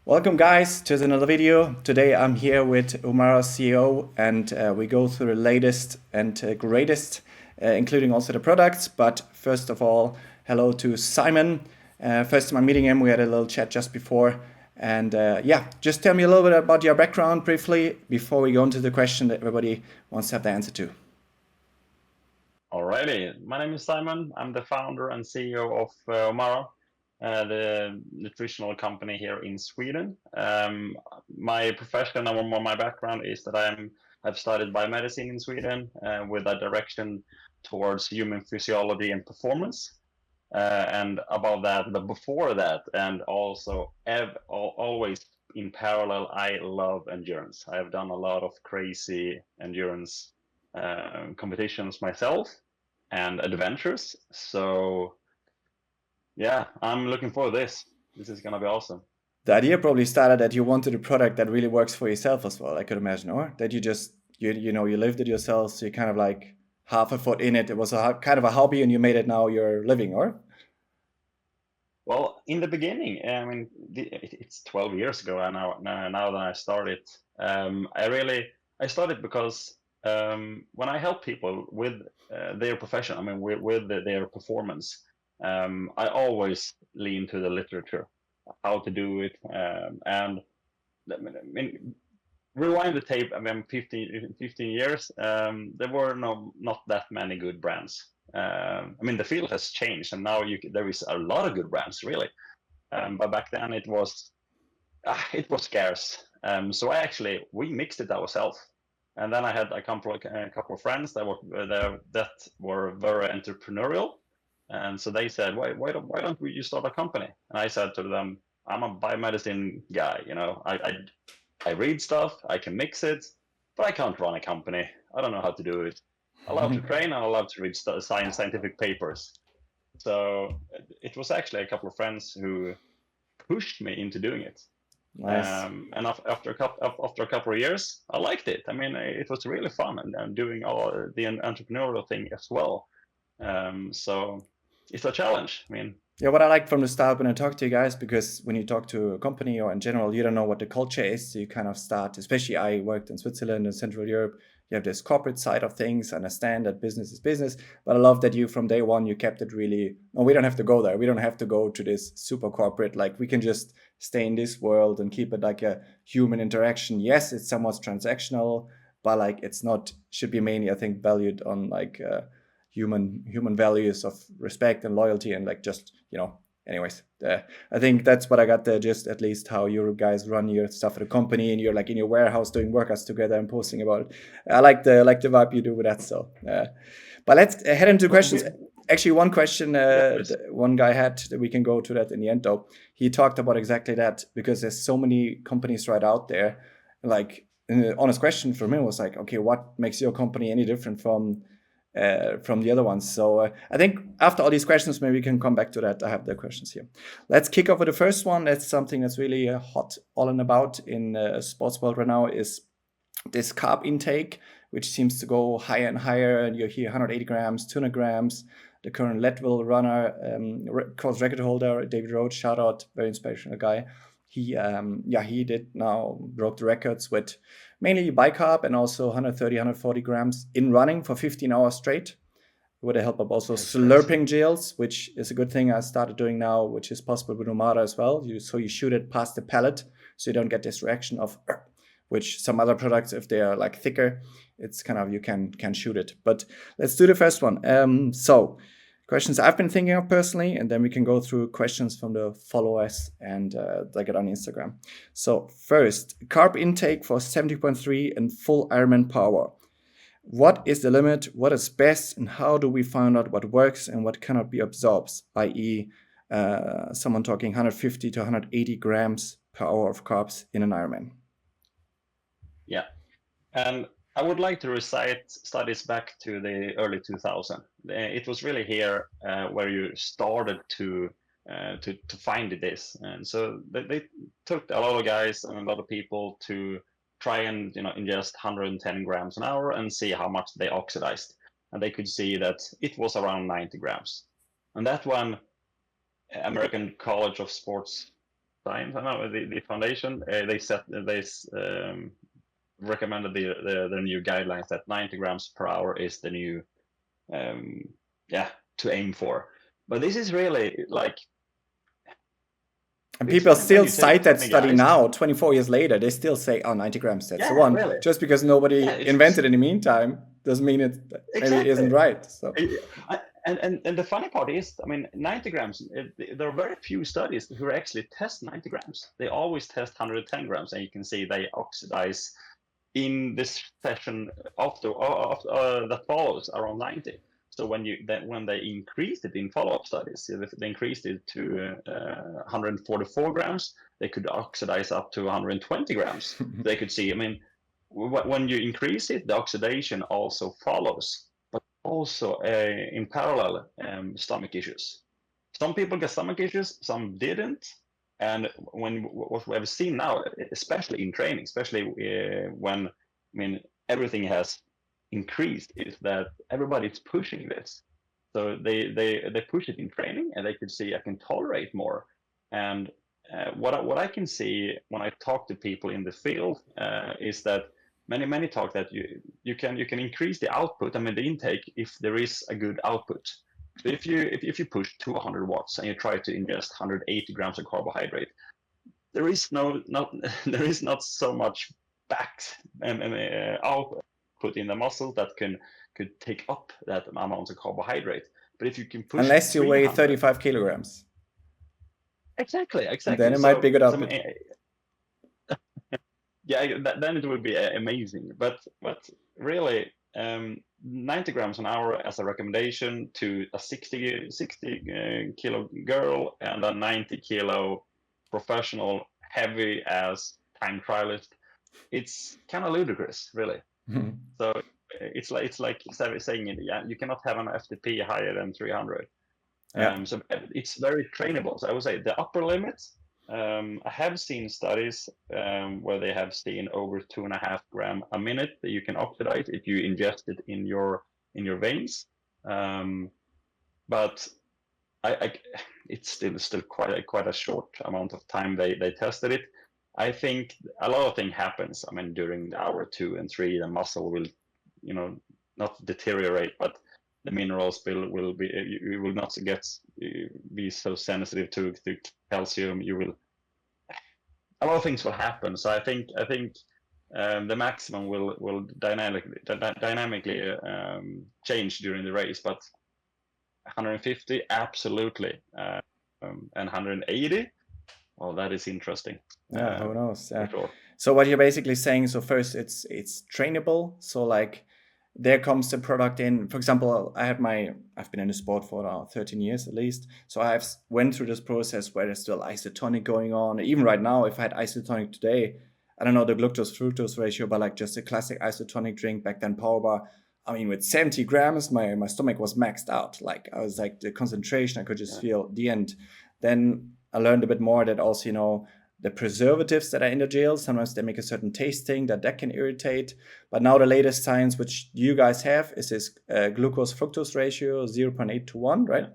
Welcome, guys, to another video. Today I'm here with Umara CEO, and we go through the latest and greatest, including also the products. But first of all, hello to Simon. First time I'm meeting him, we had a little chat just before. And yeah, just tell me a little bit about your background briefly before we go into the question that everybody wants to have the answer to. Alrighty, my name is Simon. I'm the founder and CEO of Omara, the nutritional company here in Sweden. My profession and my background is that I've studied biomedicine in Sweden with a direction towards human physiology and performance. And above that, but before that, and also always in parallel, I love endurance. I've done a lot of crazy endurance competitions myself and adventures. So yeah, I'm looking for this. This is gonna be awesome. The idea probably started that you wanted a product that really works for yourself as well, I could imagine, or that you just, you lived it yourself, so you kind of like half a foot in it. It was kind of a hobby and you made it now your living, or? Well, in the beginning, I mean, it's 12 years ago now that I started. I started because when I help people with their profession, I mean, with their performance, I always lean to the literature, how to do it, and I mean, rewind the tape. I mean, 15 years. There were not that many good brands. I mean, the field has changed, and now there is a lot of good brands, really. But back then it was scarce. So we mixed it ourselves, and then I had a couple of friends that were very entrepreneurial, and so they said, why don't we just start a company? And I said to them, I'm a biomedicine guy. I read stuff, I can mix it, but I can't run a company. I don't know how to do it. I love to train and I love to read scientific papers. So it was actually a couple of friends who pushed me into doing it. Nice. And after a couple of years, I liked it. I mean, it was really fun and doing all the entrepreneurial thing as well. So it's a challenge. I mean, Yeah, what I like from the start when I talk to you guys, because when you talk to a company or in general, you don't know what the culture is. So you kind of start, especially I worked in Switzerland and Central Europe. You have this corporate side of things, understand that business is business. But I love that you from day one, you kept it really, no, we don't have to go there. We don't have to go to this super corporate. Like we can just stay in this world and keep it like a human interaction. Yes, it's somewhat transactional, but like it's not, should be mainly, I think, valued on like, human values of respect and loyalty and like just anyways, I think that's what I got there, just at least how you guys run your stuff at a company and you're like in your warehouse doing workouts together and posting about it. I like the vibe you do with that. So but let's head into well, questions. Actually, one question yeah, please. one guy had that we can go to that in the end though. He talked about exactly that because there's so many companies right out there. Like an honest question for me was like, okay, what makes your company any different from the other ones? So I think after all these questions, maybe we can come back to that. I have the questions here. Let's kick off with the first one. That's something that's really hot all and about in sports world right now is this carb intake, which seems to go higher and higher. And you hear 180 grams, 200 grams. The current Leadville runner, course record holder, David Rhodes, shout out, very inspirational guy. He did now broke the records with mainly bicarb and also 130, 140 grams in running for 15 hours straight with the help of also That's crazy. slurping gels, which is a good thing I started doing now, which is possible with Umara as well. So you shoot it past the pellet, so you don't get this reaction of which some other products, if they are like thicker, it's kind of you can shoot it. But let's do the first one. So questions I've been thinking of personally, and then we can go through questions from the followers and like it on Instagram. So first, carb intake for 70.3 and full Ironman power. What is the limit? What is best? And how do we find out what works and what cannot be absorbed, i.e., someone talking 150 to 180 grams per hour of carbs in an Ironman? Yeah. And I would like to recite studies back to the early 2000. It was really here where you started to find this, and so they took a lot of guys and a lot of people to try and ingest 110 grams an hour and see how much they oxidized, and they could see that it was around 90 grams, and that one American College of Sports science, I know the foundation, recommended the new guidelines that 90 grams per hour is the new, yeah, to aim for. But this is really like, And this people when still you take cite that 20 study guys, now, 24 years later. They still say, oh, 90 grams, that's the yeah, one. really, Just because yeah, nobody it's invented in the meantime doesn't mean it maybe it exactly. isn't right. So, And the funny part is, I mean, 90 grams, there are very few studies who actually test 90 grams. They always test 110 grams, and you can see they oxidize in this session that follows around 90. So when they increased it in follow-up studies, they increased it to 144 grams, they could oxidize up to 120 grams. They could see, I mean, when you increase it, the oxidation also follows, but also in parallel, stomach issues. Some people get stomach issues, some didn't. And what we have seen now, especially in training, especially when, I mean, everything has increased, is that everybody's pushing this. So they push it in training, and they could see I can tolerate more. And what I can see when I talk to people in the field is that many talk that you can increase the output, I mean the intake, if there is a good output. So if you push 200 watts and you try to ingest 180 grams of carbohydrate, there is there is not so much back and output in the muscle that could take up that amount of carbohydrate. But if you can push unless you weigh 300, 35 kilograms, exactly, then it might be good I output. mean, yeah, then it would be amazing. But really, 90 grams an hour as a recommendation to a 60 kilo girl and a 90 kilo professional heavy as time trialist, it's kind of ludicrous, really. So it's like saying it, yeah, you cannot have an FTP higher than 300. Yeah. So it's very trainable. So I would say the upper limit. I have seen studies where they have seen over 2.5 grams a minute that you can oxidize if you ingest it in your veins. But it's still quite a short amount of time they tested it. I think a lot of things happens. I mean, during the hour 2 and 3, the muscle will, not deteriorate, but the minerals will be, you will not be so sensitive to calcium. A lot of things will happen. So I think the maximum will dynamically change during the race, but 150 absolutely, and 180. Well, that is interesting. Yeah, who knows? Yeah. For sure. So what you're basically saying, so first it's trainable. So like there comes the product in. For example, I've been in the sport for 13 years at least. So I've went through this process where there's still isotonic going on. Even right now, if I had isotonic today, I don't know the glucose fructose ratio, but like just a classic isotonic drink back then, power bar. I mean, with 70 grams, my stomach was maxed out. Like I was like the concentration, I could just feel the end. Then I learned a bit more that also, the preservatives that are in the gel, sometimes they make a certain tasting that can irritate. But now the latest science, which you guys have, is this glucose fructose ratio 0.8 to 1, right?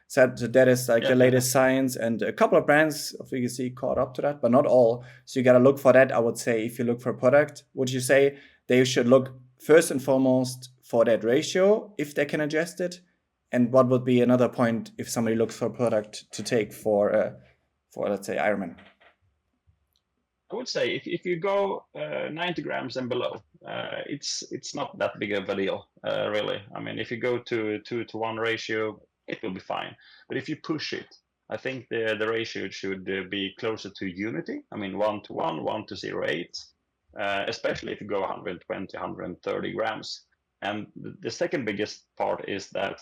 So that is like the latest science, and a couple of brands of VGC caught up to that, but not all. So you got to look for that. I would say if you look for a product, would you say they should look first and foremost for that ratio if they can adjust it? And what would be another point if somebody looks for a product to take for let's say Ironman? I would say if you go 90 grams and below, it's not that big of a deal, really. I mean, if you go to a 2-to-1 ratio, it will be fine. But if you push it, I think the ratio should be closer to unity. I mean, 1-to-1, 1-to-0.8, especially if you go 120, 130 grams. And the second biggest part is that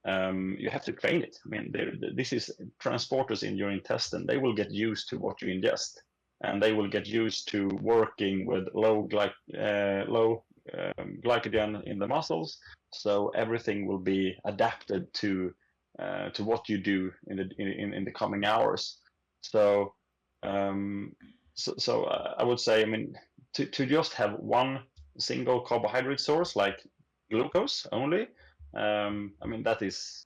you have to train it. I mean, this is transporters in your intestine. They will get used to what you ingest, and they will get used to working with low glycogen in the muscles. So everything will be adapted to what you do in the coming hours. So I would say, I mean, to just have one single carbohydrate source like glucose only, I mean, that is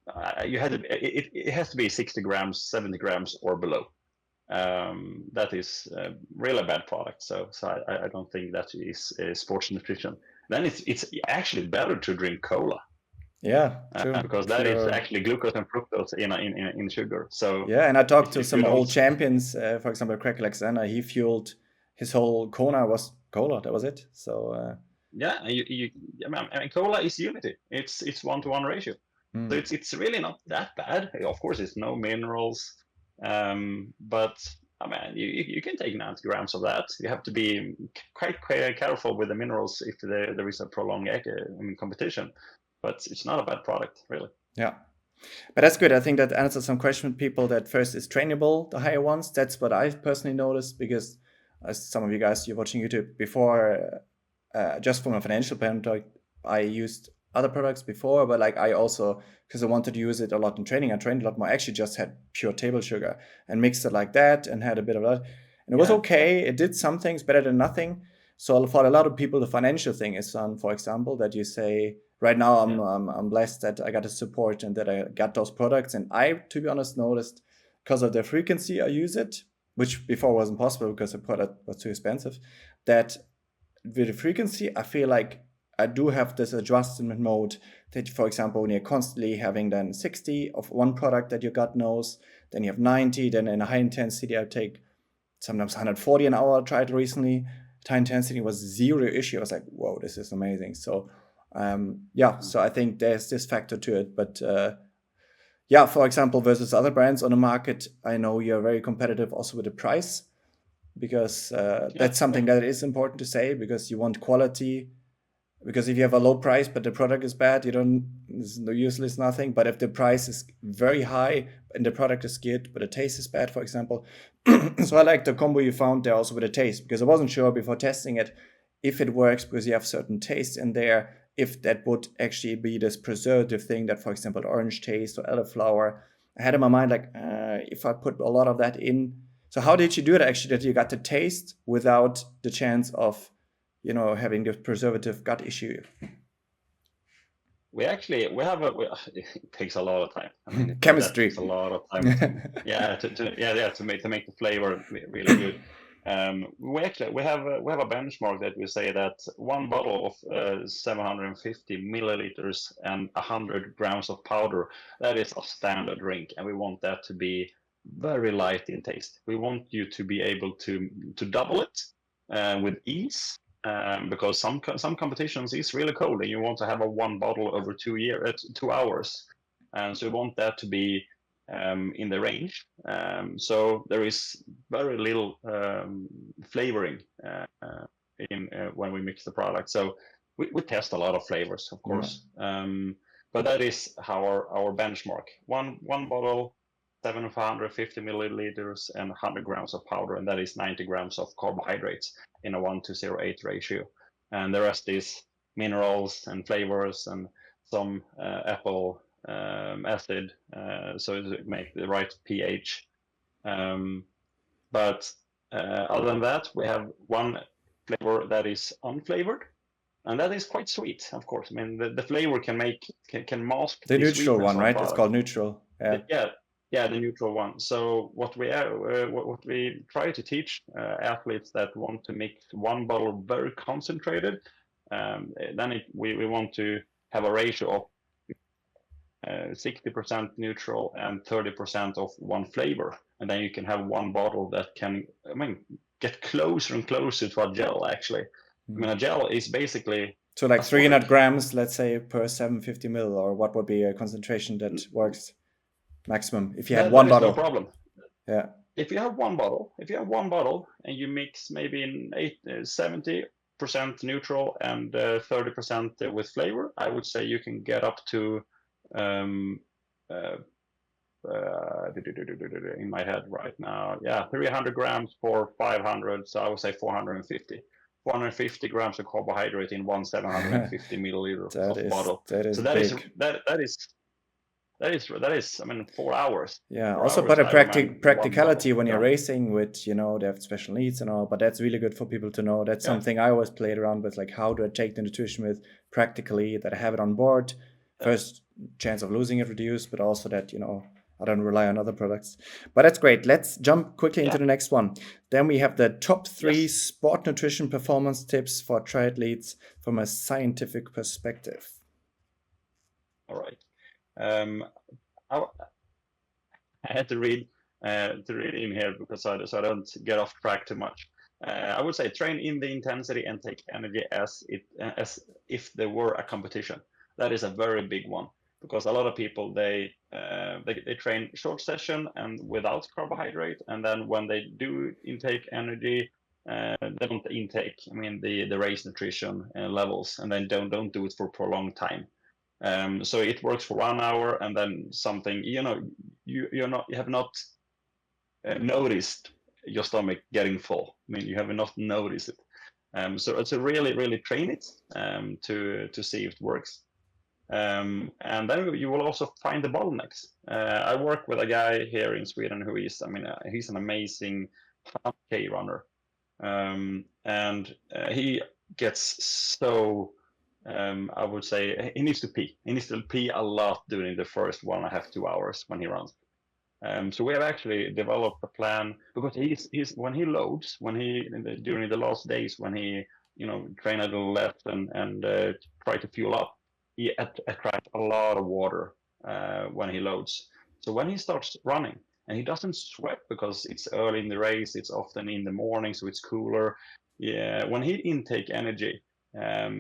it has to be 60 grams, 70 grams or below. that is really a bad product. So I don't think that is sports nutrition. Then it's actually better to drink cola. Yeah, true. Because that is Pure. actually glucose and fructose in sugar. So Yeah, and I talked to if some you don't, old champions. For example, Craig Alexander. He fueled his whole Kona was cola. That was it. So yeah, I mean, cola is unity. It's 1-to-1 ratio. So mm, it's really not that bad. Of course, it's no minerals, but I mean, you can take 90 grams of that. You have to be quite careful with the minerals if there is a prolonged competition. But it's not a bad product, really. yeah. But that's good. I think that answers some question with people that first is trainable, the higher ones. That's what I've personally noticed because as some of you guys, you're watching YouTube before, just from a financial point, I used other products before, but like I also, because I wanted to use it a lot in training, I trained a lot more. I actually just had pure table sugar and mixed it like that and had a bit of that. And it was okay. It did some things better than nothing. So for a lot of people, the financial thing is for example, that you say, right now I'm blessed that I got the support and that I got those products. And I, to be honest, noticed because of the frequency I use it, which before wasn't possible because the product was too expensive, that with the frequency, I feel like I do have this adjustment mode that, for example, when you're constantly having then 60 of one product that your gut knows, then you have 90, then in a high intensity, I take sometimes 140 an hour. I tried recently. High intensity was zero issue. I was like, whoa, this is amazing. So, so I think there's this factor to it. But for example, versus other brands on the market, I know you're very competitive also with the price because that's something that is important to say because you want quality. Because if you have a low price but the product is bad, it's no useless nothing. But if the price is very high and the product is good but the taste is bad, for example, so I like the combo you found there also with the taste because I wasn't sure before testing it if it works because you have certain taste in there, if that would actually be this preservative thing that, for example, orange taste or elderflower. I had in my mind like if I put a lot of that in. So how did you do it actually that you got the taste without the chance of having the preservative gut issue? We have it takes a lot of time. I mean, that Chemistry. takes a lot of time. To make the flavor really good. We have a benchmark that we say that one bottle of 750 milliliters and 100 grams of powder, that is a standard drink, and we want that to be very light in taste. We want you to be able to double it with ease. Because some competitions is really cold and you want to have a one bottle over 2 hours, and so you want that to be in the range. So there is very little flavoring in when we mix the product. So we test a lot of flavors, of course, but that is our benchmark. One bottle, 750 milliliters and 100 grams of powder, and that is 90 grams of carbohydrates in a 1:0.8 ratio. And the rest is minerals and flavors and some apple acid, so to make the right pH. But other than that, we have one flavor that is unflavored, and that is quite sweet, of course. I mean, the flavor can mask the the neutral sweetness one, of the right? It's product. called neutral. The neutral one. So what we try to teach athletes that want to make one bottle very concentrated, then we want to have a ratio of 60% neutral and 30% of one flavor, and then you can have one bottle that can, get closer and closer to a gel. Actually, a gel is basically so like 300 grams, let's say, per 750 ml, or what would be a concentration that works maximum if you had one bottle? No problem. Yeah. If you have one bottle and you mix maybe in 70% neutral and 30% with flavor, I would say you can get up to in my head right now, 300 grams for 500. So I would say 450 grams of carbohydrate in one 750 milliliter of bottle. That is so big. That is 4 hours. Yeah. 4 Also, hours, but a Ironman, practicality when you're Yeah. racing with, they have special needs and all, but that's really good for people to know. That's something I always played around with, like how do I take the nutrition with practically that I have it on board. First chance of losing it reduced, but also that, I don't rely on other products. But that's great. Let's jump quickly into Yeah. the next one. Then we have the top 3 Yes. sport nutrition performance tips for triathletes from a scientific perspective. All right. Um, I, I had to read in here because so I don't get off track too much. I would say train in the intensity and take energy as if there were a competition. That is a very big one because a lot of people they train short session and without carbohydrate, and then when they do intake energy, they don't intake. I mean the race nutrition levels, and then don't do it for prolonged time. So it works for 1 hour, and then something you have not noticed your stomach getting full. I mean, you have not noticed it. So it's a really train it to see if it works. And then you will also find the bottlenecks. I work with a guy here in Sweden who is, he's an amazing 100K runner, and he gets so. I would say he needs to pee. He needs to pee a lot during the first 1.5, 2 hours when he runs. So we have actually developed a plan because he's when he loads, during the last days when he train a little less and try to fuel up, he attracts a lot of water when he loads. So when he starts running and he doesn't sweat because it's early in the race, it's often in the morning, so it's cooler. Yeah, when he intake energy,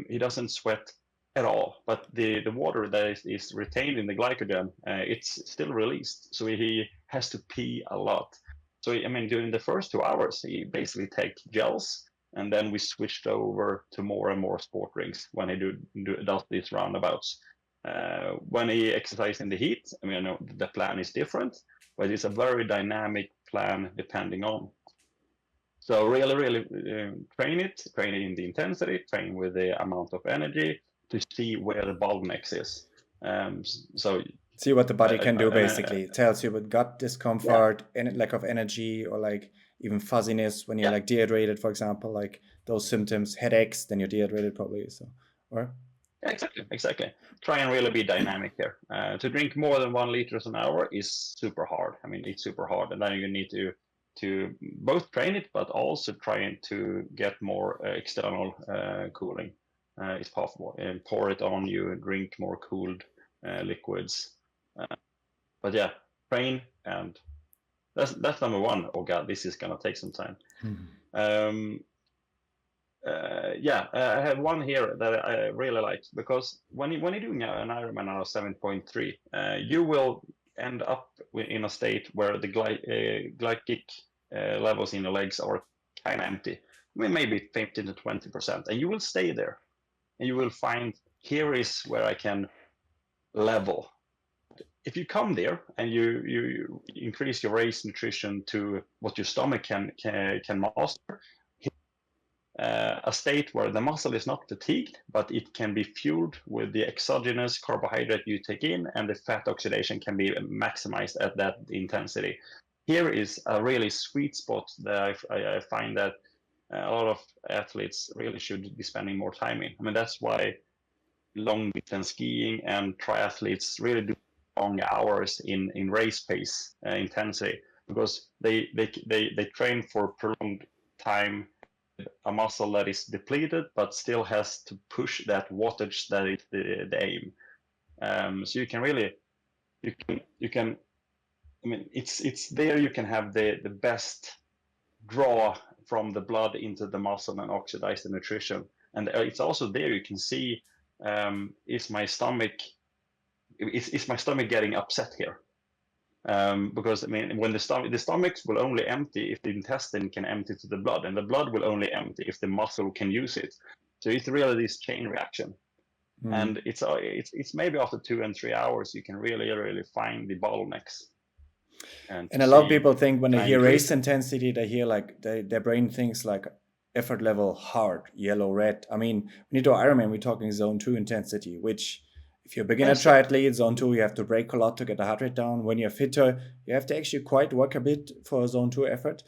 he doesn't sweat at all, but the water that is retained in the glycogen, it's still released, so he has to pee a lot. So I mean, during the first 2 hours, he basically take gels, and then we switched over to more and more sport drinks when he does these roundabouts. When he exercises in the heat, I mean, I know the plan is different, but it's a very dynamic plan depending on. So really train it in the intensity, train with the amount of energy to see where the bottlenecks is. So See what the body can do, uh, basically. It tells you with gut yeah, discomfort, and lack of energy, or like even fuzziness when you're yeah, like dehydrated, for example, like those symptoms, headaches, then you're dehydrated probably. So, or yeah, exactly. Try and really be dynamic here. To drink more than 1 liter an hour is super hard. I mean, it's super hard, and then you need to both train it, but also trying to get more external cooling, if possible, and pour it on you, drink more cooled liquids. But yeah, train, and that's number one. Oh God, this is gonna take some time. Um, I have one here that I really like because when you're doing an Ironman now 7.3, you will end up in a state where the glycic levels in the legs are kind of empty. I mean, maybe 15 to 20%, and you will stay there, and you will find here is where I can level. If you come there and you increase your race nutrition to what your stomach can master, a state where the muscle is not fatigued, but it can be fueled with the exogenous carbohydrate you take in, and the fat oxidation can be maximized at that intensity. Here is a really sweet spot that I find that a lot of athletes really should be spending more time in. I mean, that's why long distance skiing and triathletes really do long hours in race pace intensity because they train for prolonged time, a muscle that is depleted but still has to push that wattage that is the aim. So you can really you can I mean it's there you can have the best draw from the blood into the muscle and oxidize the nutrition, and it's also there you can see, is my stomach is my stomach getting upset here? Because I mean, when the stomachs will only empty if the intestine can empty to the blood, and the blood will only empty if the muscle can use it. So it's really this chain reaction, and it's maybe after 2 and 3 hours you can really find the bottlenecks and to And a lot of see, people think when can they I hear increase race it? intensity, they hear like their brain thinks like effort level hard, yellow, red. I mean, when you do Ironman, we're talking zone 2 intensity, which if you're a beginner Yes, yeah, triathlete, zone 2, you have to break a lot to get the heart rate down. When you're fitter, you have to actually quite work a bit for a zone 2 effort.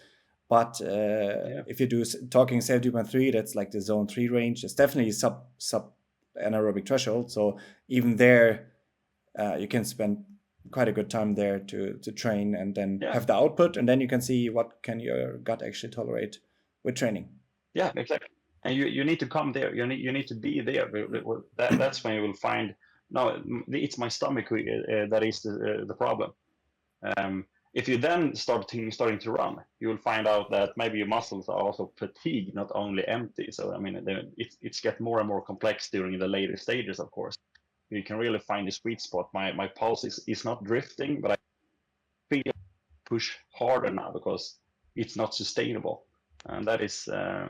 But yeah, if you do talking 70.3, that's like the zone 3 range. It's definitely sub anaerobic threshold. So even there, you can spend quite a good time there to train and then Yeah. have the output, and then you can see what can your gut actually tolerate with training. Yeah, exactly. And you need to come there. You need to be there. That's when you will find, no, it's my stomach that is the problem. If you then starting to run, you will find out that maybe your muscles are also fatigued, not only empty. So I mean, it's get more and more complex during the later stages. Of course, you can really find the sweet spot. My pulse is not drifting, but I feel push harder now because it's not sustainable, and that is that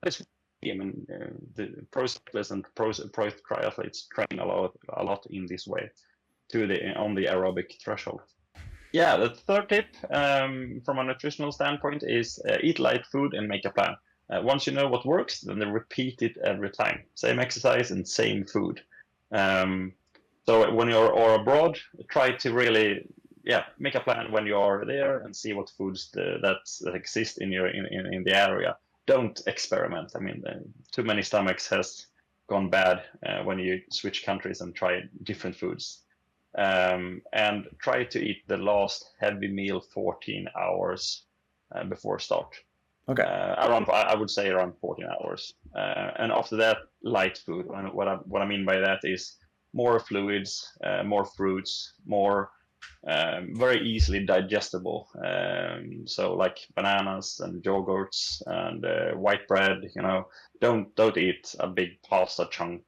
is. I mean, the pro cyclists and pro triathletes train a lot in this way on the aerobic threshold. Yeah, the third tip from a nutritional standpoint is eat light food and make a plan. Once you know what works, then repeat it every time. Same exercise and same food. So when you're abroad, try to really make a plan when you are there and see what foods that exist in the area. Don't experiment. I mean, too many stomachs has gone bad when you switch countries and try different foods. And try to eat the last heavy meal 14 hours before start. Okay. I would say around 14 hours. And after that, light food. And what I mean by that is more fluids, more fruits, more very easily digestible. So like bananas and yogurts and white bread. Don't eat a big pasta chunk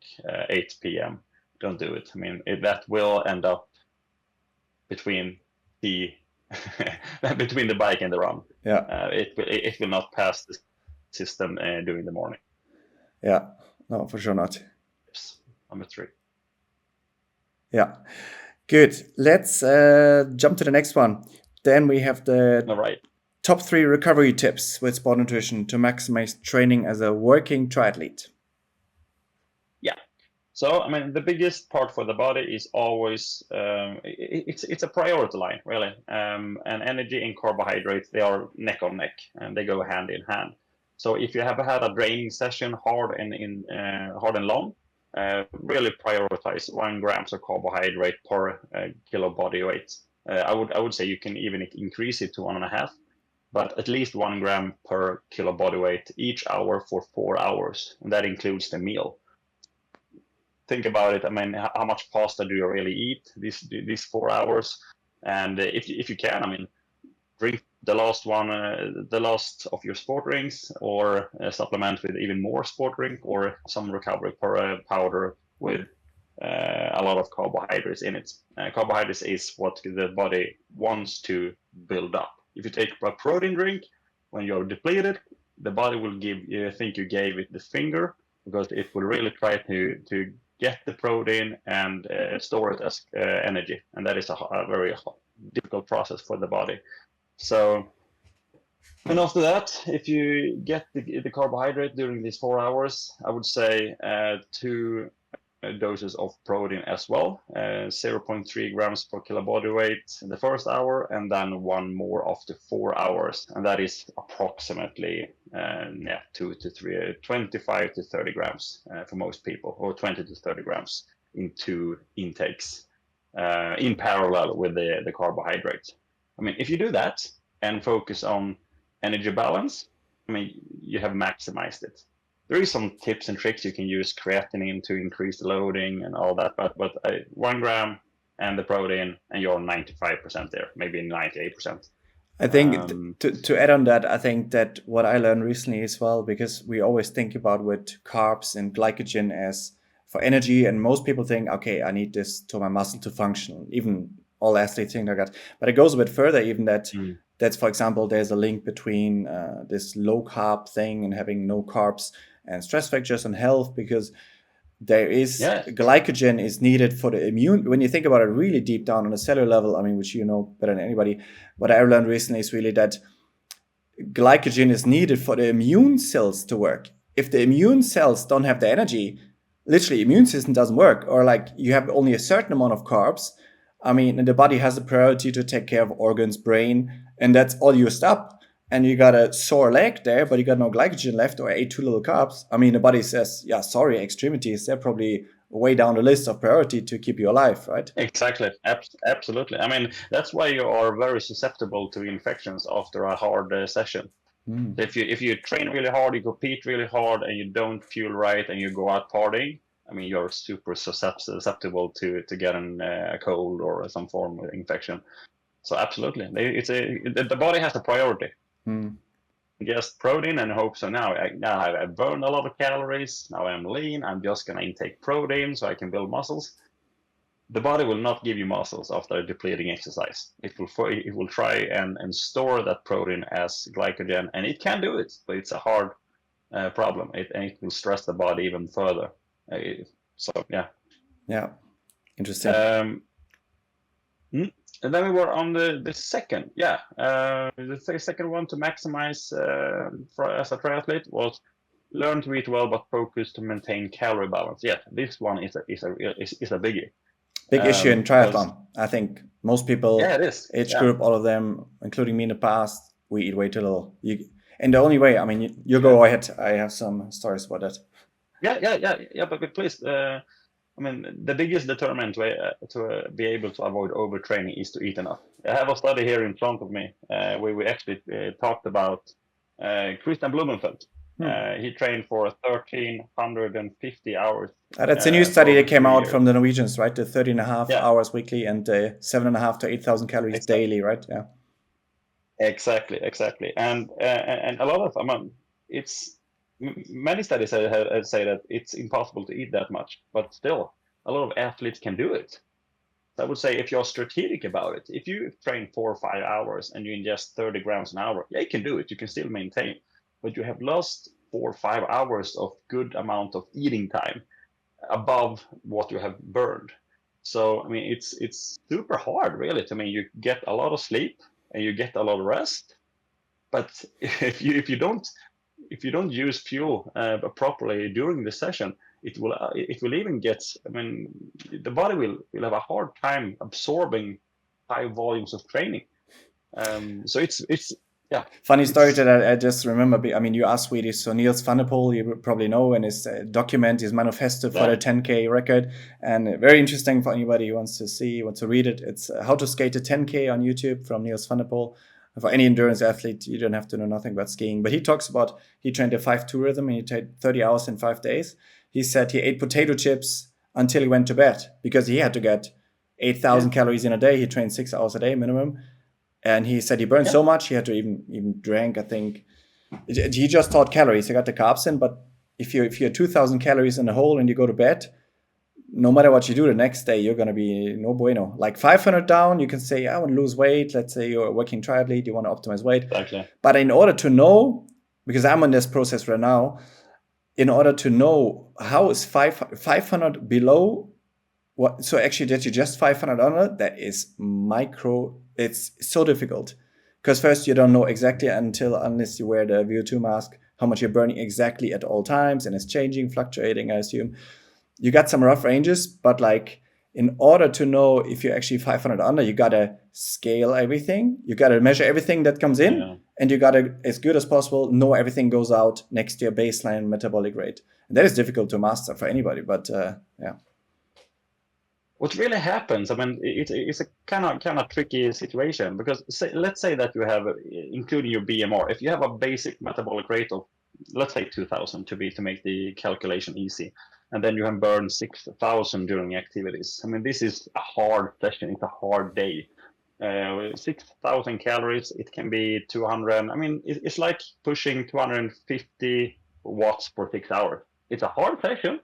8 p.m. Don't do it. I mean, that will end up between the between the bike and the run. Yeah. It will not pass the system during the morning. Yeah. No, for sure not. Number 3. Yeah. Good. Let's jump to the next one. Then we have the All right. top 3 recovery tips with sport nutrition to maximize training as a working triathlete. Yeah. So, I mean, the biggest part for the body is always, it's a priority line, really. And energy and carbohydrates, they are neck on neck, and they go hand in hand. So if you have had a draining session, hard and long, really prioritize 1 grams of carbohydrate per kilo body weight. I would say you can even increase it to 1.5, but at least 1 gram per kilo body weight each hour for 4 hours, and that includes the meal. Think about it. I mean, how much pasta do you really eat these 4 hours? And if you can, I mean, drink the last of your sport drinks, or supplement with even more sport drink, or some recovery powder with a lot of carbohydrates in it. Carbohydrates is what the body wants to build up. If you take a protein drink, when you're depleted, the body will think you gave it the finger, because it will really try to get the protein and store it as energy, and that is a very difficult process for the body. So, and after that, if you get the carbohydrate during these 4 hours, I would say 2 doses of protein as well, 0.3 grams per kilo body weight in the first hour, and then 1 more after 4 hours, and that is approximately 25 to 30 grams for most people, or 20 to 30 grams in 2 intakes in parallel with the carbohydrates. I mean, if you do that and focus on energy balance, I mean, you have maximized it. There is some tips and tricks. You can use creatinine to increase the loading and all that, but 1 gram and the protein, and you're 95% there, maybe 98%. I think to add on that, I think that what I learned recently as well, because we always think about with carbs and glycogen as for energy, and most people think, okay, I need this to my muscle to function, even all athletes think like that. But it goes a bit further, even that's, for example, there's a link between this low carb thing and having no carbs and stress factors and health, because there is glycogen is needed for the immune. When you think about it really deep down on a cellular level, I mean, which you know better than anybody, what I learned recently is really that glycogen is needed for the immune cells to work. If the immune cells don't have the energy, literally immune system doesn't work, or like you have only a certain amount of carbs. I mean, and the body has a priority to take care of organs, brain, and that's all used up. And you got a sore leg there, but you got no glycogen left, or ate too little carbs. I mean, the body says, yeah, sorry, extremities, they're probably way down the list of priority to keep you alive, right? Exactly. Absolutely. I mean, that's why you are very susceptible to infections after a hard session. Mm. If you train really hard, you compete really hard, and you don't feel right, and you go out partying, I mean, you're super susceptible to get a cold or some form of infection. So absolutely, the body has a priority. Mm. Just protein and hope. So now I burned a lot of calories. Now I'm lean. I'm just gonna intake protein so I can build muscles. The body will not give you muscles after a depleting exercise. It will try and store that protein as glycogen, and it can do it, but it's a hard problem. It will stress the body even further. So yeah. Yeah, interesting. And then we were on the second, the second one to maximize as a triathlete was learn to eat well but focus to maintain calorie balance. Yeah, this one is a biggie. Big issue in Because triathlon. I think most people, yeah, it is. age Yeah, group, all of them, including me in the past, we eat way too little. And the only way, I mean, you go ahead. I have some stories about that. yeah. But please, I mean, the biggest determinant to be able to avoid overtraining is to eat enough. I have a study here in front of me where we actually talked about Christian Blumenfeld. He trained for 1,350 hours That's a new for study over that came 3 out years. from the Norwegians, right? The 30 and a half Yeah, hours weekly and 7.5 to 8,000 calories exactly, daily, right? Yeah. exactly. And a lot of, I mean, many studies say that it's impossible to eat that much, but still, a lot of athletes can do it. I would say if you're strategic about it, if you train 4 or 5 hours and you ingest 30 grams an hour, yeah, you can do it. You can still maintain, but you have lost 4 or 5 hours of good amount of eating time above what you have burned. So I mean, it's super hard, really. To me, you get a lot of sleep and you get a lot of rest, but if you don't use fuel properly during the session, it will even get. I mean, the body will have a hard time absorbing high volumes of training. So it's yeah, Funny story it's that I just remember. I mean, you are Swedish, so Niels van der Poel, you probably know, and his document, his manifesto for yeah, the 10K record, and very interesting for anybody who wants to see, wants to read it. It's How to Skate a 10K on YouTube from Niels van der Poel. For any endurance athlete, you don't have to know nothing about skiing, but he talks about he trained a 5-2 rhythm and he trained 30 hours in 5 days. He said he ate potato chips until he went to bed because he had to get 8,000 yeah, calories in a day. He trained 6 hours a day minimum, and he said he burned yeah, so much he had to even drank. I think he just thought calories. He got the carbs in, but if you're 2,000 calories in a hole and you go to bed, no matter what you do the next day, you're gonna be no bueno. Like 500 down, you can say I want to lose weight. Let's say you're a working triathlete, you want to optimize weight. exactly. But in order to know, because I'm in this process right now, in order to know how is 500 below what, so actually that you just 500 under, that is micro. It's so difficult because first you don't know exactly unless you wear the VO2 mask how much you're burning exactly at all times, and it's changing, fluctuating, I assume. You got some rough ranges, but like in order to know if you're actually 500 under, you gotta scale everything, you gotta measure everything that comes in, Yeah. and you gotta, as good as possible, know everything goes out next to your baseline metabolic rate. And that is difficult to master for anybody, but yeah. What really happens? I mean, it's a kind of tricky situation because let's say that you have, including your BMR, if you have a basic metabolic rate of, let's say 2,000 to make the calculation easy, and then you have burned 6,000 during activities. I mean, this is a hard session. It's a hard day. 6,000 calories. It can be 200. I mean, it's like pushing 250 watts for 6 hours. It's a hard session.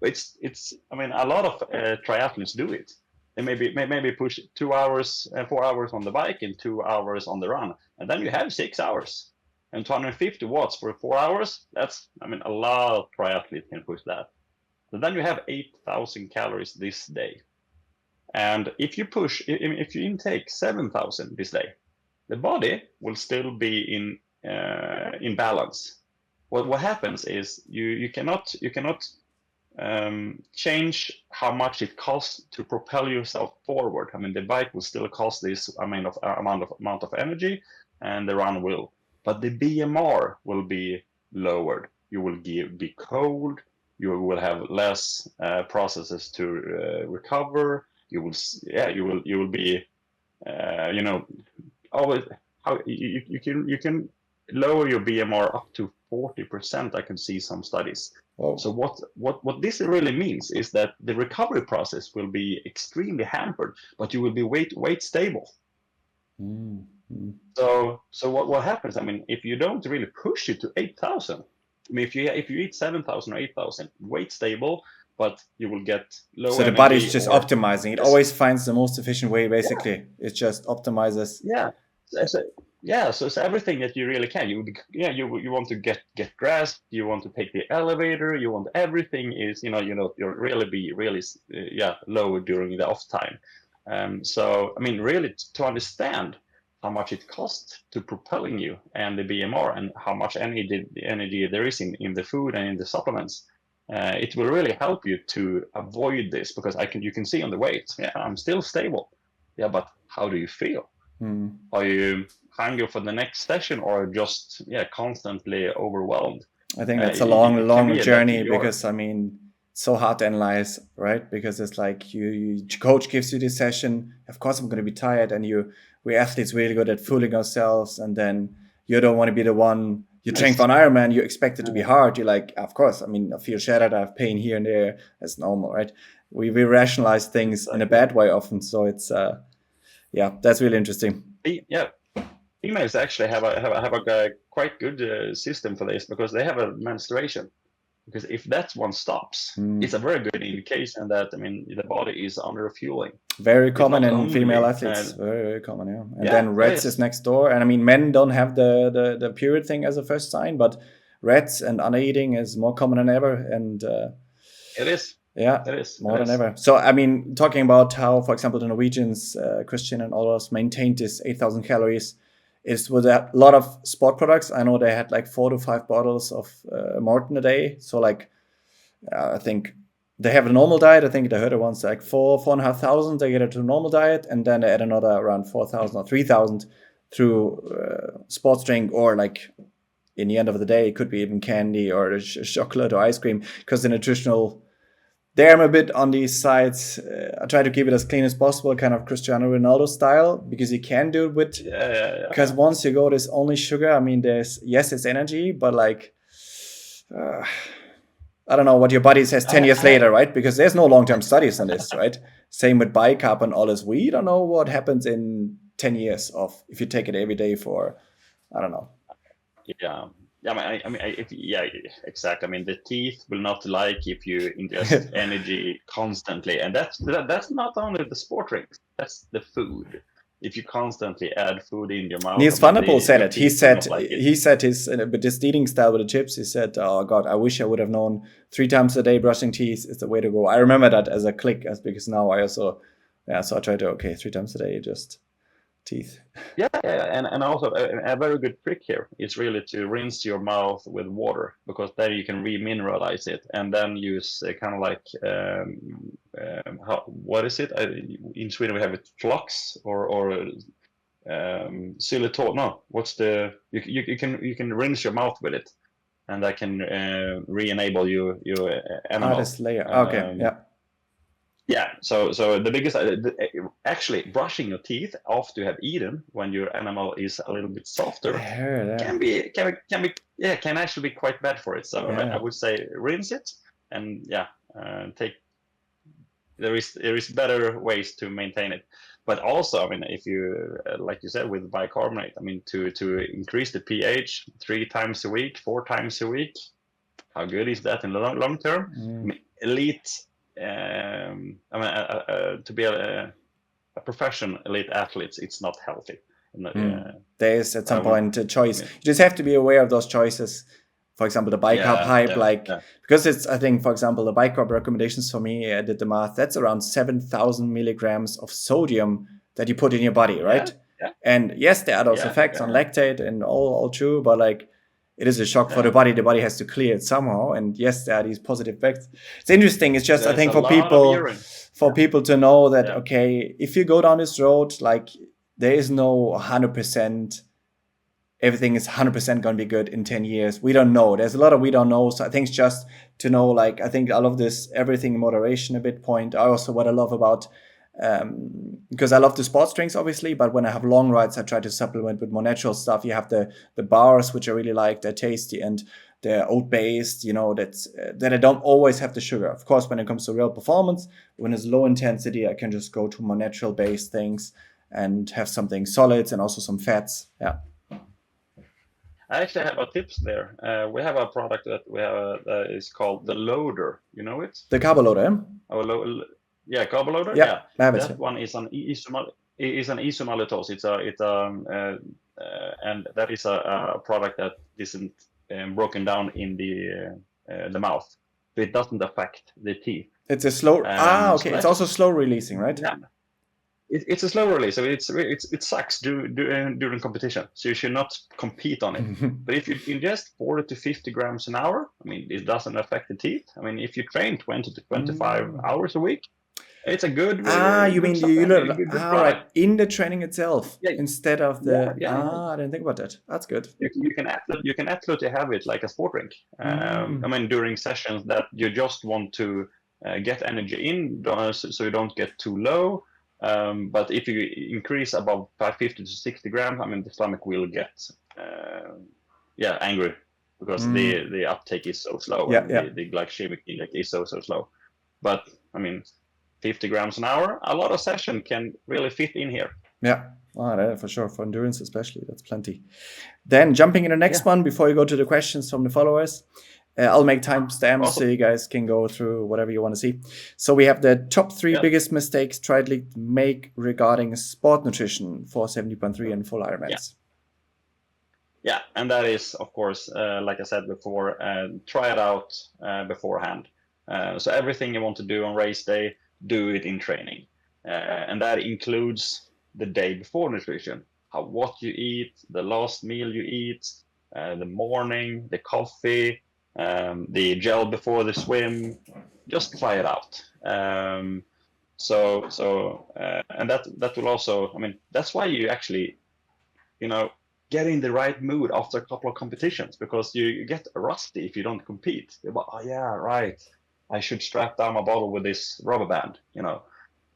It's. I mean, a lot of triathletes do it. They maybe push 2 hours, 4 hours on the bike and 2 hours on the run, and then you have 6 hours and 250 watts for 4 hours. That's, I mean, a lot of triathletes can push that. So then you have 8,000 calories this day, and if you intake 7,000 this day, the body will still be in balance. What happens is you cannot change how much it costs to propel yourself forward. I mean, the bike will still cost this amount of energy, and the run will, but the BMR will be lowered. You will be cold. you will have less processes to recover. You will be always how you can lower your BMR up to 40%. I can see some studies. Whoa. So what this really means is that the recovery process will be extremely hampered, but you will be weight stable. Mm-hmm. So what happens? I mean, if you don't really push it to 8,000, I mean, if you eat 7,000 or 8,000, weight stable, but you will get low So the energy. body's just optimizing. It always finds the most efficient way, basically. Yeah. It just optimizes. Yeah. So it's everything that you really can. You want to get grass. You want to take the elevator. You want everything is you'll really be really low during the off time. So I mean, really to understand how much it costs to propelling you and the BMR and how much energy there is in the food and in the supplements. It will really help you to avoid this because you can see on the weight. Yeah, I'm still stable. Yeah, but how do you feel? Are you hungry for the next session or just constantly overwhelmed? I think that's a long journey because I mean, it's so hard to analyze, right? Because it's like your coach gives you this session. Of course, I'm going to be tired, and we athletes really good at fooling ourselves, and then you don't want to be the one. You train for an Ironman, you expect it to be hard. You're like, of course. I mean, I feel shattered. I have pain here and there. That's normal, right? We rationalize things in a bad way often. So it's that's really interesting. Yeah, females actually have a quite good system for this because they have a menstruation. Because if that one stops, it's a very good indication that the body is under fueling. Very common in female athletes. Very common, yeah. And then Weitz is next door. And I mean, men don't have the period thing as a first sign, but Weitz and undereating is more common than ever. And it is. Yeah, it is more than ever. So I mean, talking about how, for example, the Norwegians, Christian and others, maintained this 8,000 calories. Is with a lot of sport products. I know they had like 4 to 5 bottles of Morton a day. So like, I think they have a normal diet. I think I heard it once, like 4,500. They get it to a normal diet, and then they add another around 4,000 or 3,000 through sports drink, or like in the end of the day, it could be even candy or chocolate or ice cream, because the nutritional. There I'm a bit on these sides. I try to keep it as clean as possible, kind of Cristiano Ronaldo style, because you can do it with. Because once you go, there's only sugar. I mean, it's energy, but like, I don't know what your body says 10 years later, right? Because there's no long-term studies on this, right? Same with bicarb and all this. We don't know what happens in 10 years of if you take it every day for, I don't know. Yeah. Exactly. I mean, the teeth will not like if you ingest energy constantly, and that's not only the sport drinks. That's the food. If you constantly add food in your mouth. Niels van der Poel said it. He said his with this eating style with the chips. He said, "Oh God, I wish I would have known 3 times a day brushing teeth is the way to go." I remember that as a click, because now I also, so I try to 3 times a day just. Teeth. Yeah, and also a very good trick here is really to rinse your mouth with water, because then you can remineralize it, and then use kind of like what is it? In Sweden we have it flux or xylitol. No, what's the you can rinse your mouth with it, and that can re-enable your animal. Hardest layer. Okay, yeah. Yeah, so the biggest actually brushing your teeth after you have eaten when your animal is a little bit softer can actually be quite bad for it. So I would say rinse it, and take. There is better ways to maintain it, but also I mean, if you like you said with bicarbonate, I mean to increase the pH 3 times a week, 4 times a week, how good is that in the long term? I mean, elite. To be a professional elite athlete, it's not healthy. There is at some point a choice. You just have to be aware of those choices. For example, the bicarb hype, because it's, I think, for example, the bicarb recommendations for me, I did the math, that's around 7,000 milligrams of sodium that you put in your body, right? Yeah. And yes, there are those effects on lactate and all true, but like, it is a shock for the body. The body has to clear it somehow. And yes, there are these positive effects. It's interesting. It's just, I think, for people to know that, okay, if you go down this road, like there is no 100% everything is 100% going to be good in 10 years. We don't know. There's a lot of we don't know. So I think it's just to know, like, I think I love this everything in moderation a bit point. I also, what I love about, because I love the sports drinks, obviously, but when I have long rides, I try to supplement with more natural stuff. You have the bars, which I really like. They're tasty and they're oat-based, that I don't always have the sugar. Of course, when it comes to real performance, when it's low intensity, I can just go to more natural-based things and have something solids and also some fats. Yeah. I actually have a tips there. We have a product that we have that is called the Loader. You know it? The carb loader, Yeah, Carb Loader. yeah, I have it. That one is an isomaltose. And that is a product that isn't broken down in the mouth, so it doesn't affect the teeth. It's a slow. Okay. So it's also slow releasing, right? Yeah. It's a slow release, so it sucks during competition. So you should not compete on it. But if you ingest 40 to 50 grams an hour, I mean, it doesn't affect the teeth. I mean, if you train 20 to 25 hours a week, it's a good. You good mean you learn good right in the training itself instead of the. Yeah. I didn't think about that. That's good. You can absolutely have it like a sport drink. I mean, during sessions that you just want to get energy in, so you don't get too low. But if you increase above 50 to 60 grams, I mean, the stomach will get angry because the uptake is so slow. The glycemic index is so slow. But I mean, 50 grams an hour, a lot of session can really fit in here. Yeah, for sure. For endurance especially, that's plenty. Then jumping in the next one before you go to the questions from the followers. I'll make timestamps so you guys can go through whatever you want to see. So we have the top 3 biggest mistakes triathletes make regarding sport nutrition for 70.3 and full Ironmans. Yeah, and that is, of course, like I said before, try it out beforehand. So everything you want to do on race day, do it in training. And that includes the day before nutrition, what you eat, the last meal you eat, the morning, the coffee, the gel before the swim. Just try it out. And that will also, I mean, that's why you actually, get in the right mood after a couple of competitions, because you get rusty if you don't compete. You're like, oh yeah, right, I should strap down my bottle with this rubber band.